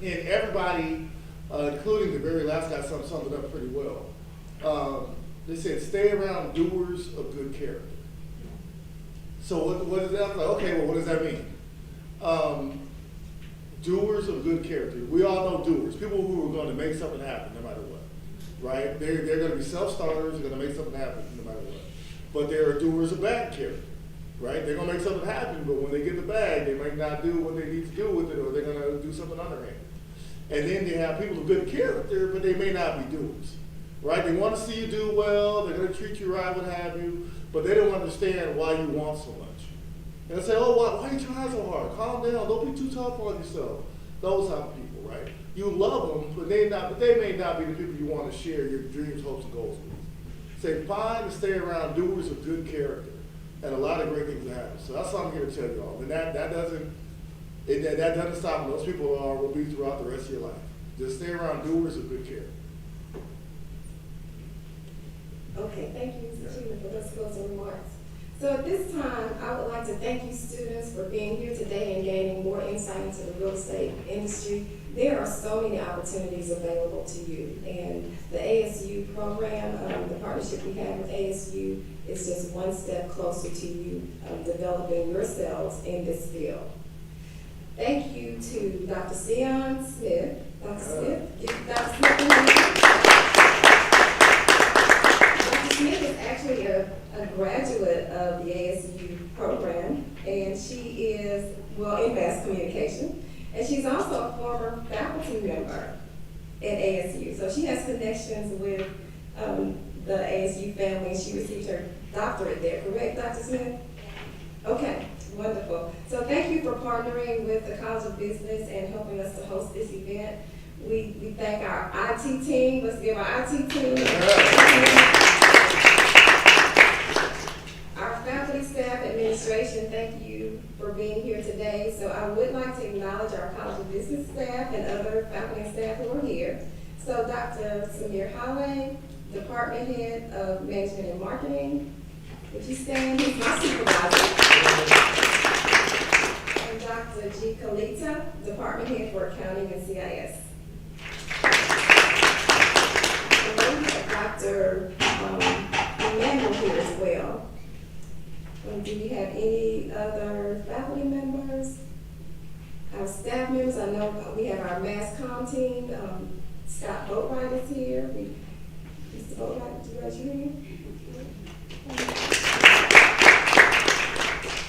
And everybody, including the very last guy, summed it up pretty well. They said, stay around doers of good character. So what is that? I was like, okay, well, what does that mean? Doers of good character. We all know doers. People who are going to make something happen no matter what. Right? They're going to be self-starters. They're going to make something happen no matter what. But there are doers of bad character. Right? They're going to make something happen, but when they get the bag, they might not do what they need to do with it, or they're going to do something underhand. And then they have people of good character, but they may not be doers. Right? They want to see you do well. They're going to treat you right, what have you, but they don't understand why you want so much. And they say, oh, why are you trying so hard? Calm down. Don't be too tough on yourself. Those type of people, right? You love them, but they may not be the people you want to share your dreams, hopes, and goals with. Say, find and stay around doers of good character, and a lot of great things will happen. So that's what I'm here to tell you all. And that doesn't stop them. Those people will be throughout the rest of your life. Just stay around doers of good character. Okay, thank you, Mr. Cheatham, for those closing remarks. So at this time, I would like to thank you students for being here today and gaining more insight into the real estate industry. There are so many opportunities available to you, and the ASU program, the partnership we have with ASU is just one step closer to you developing yourselves in this field. Thank you to Dr. Sion Smith. Dr. Smith, give Dr. Smith a hand. Dr. Smith is actually a graduate of the ASU program, and she is, in mass communication, and she's also a former faculty member at ASU. So she has connections with the ASU family, and she received her doctorate there, correct, Dr. Smith? Okay, wonderful. So thank you for partnering with the College of Business and helping us to host this event. We thank our IT team. Let's give our IT team. Our faculty, staff, administration, thank you for being here today. So I would like to acknowledge our College of Business staff and other faculty and staff who are here. So Dr. Samir Halley, Department Head of Management and Marketing. Would you stand? He's my supervisor. And Dr. G. Kalita, Department Head for Accounting and CIS. And then we have Dr. Emmanuel here as well. Do we have any other faculty members? Our staff members, I know we have our mass comm team. Scott Boatwright is here. We Mr. Boatright, do you raise your hand?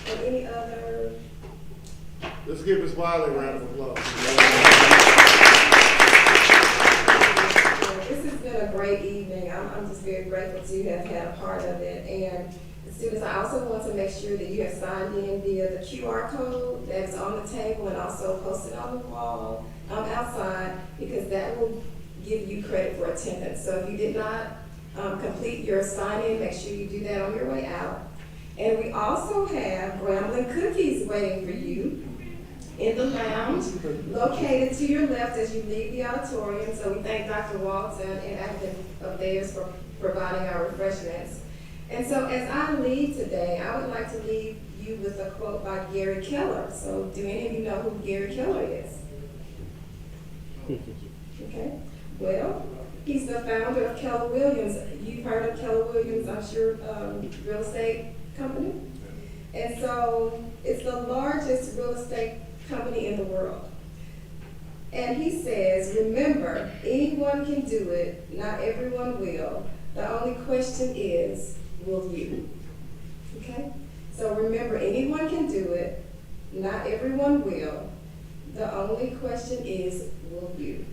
And any other? Let's give Ms. Wiley a round of applause. This has been a great evening. I'm just very grateful to have had a part of it. And the students, I also want to make sure that you have signed in via the QR code that's on the table and also posted on the wall outside, because that will give you credit for attendance. So if you did not complete your sign-in, make sure you do that on your way out. And we also have Grambling cookies waiting for you in the lounge, located to your left as you leave the auditorium. So we thank Dr. Waltz and Advocate Affairs for providing our refreshments. And so as I leave today, I would like to leave you with a quote by Gary Keller. So do any of you know who Gary Keller is? Okay, well, he's the founder of Keller Williams. You've heard of Keller Williams, I'm sure, real estate company. And so it's the largest real estate company in the world. And he says, remember, anyone can do it, not everyone will. The only question is, will you? Okay? So remember, anyone can do it, not everyone will. The only question is, will you?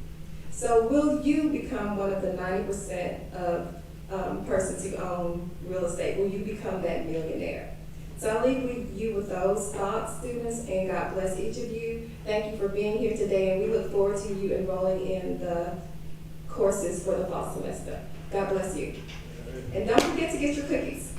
So will you become one of the 90% of persons who own real estate? Will you become that millionaire? So I leave you with those thoughts, students, and God bless each of you. Thank you for being here today, and we look forward to you enrolling in the courses for the fall semester. God bless you. And don't forget to get your cookies.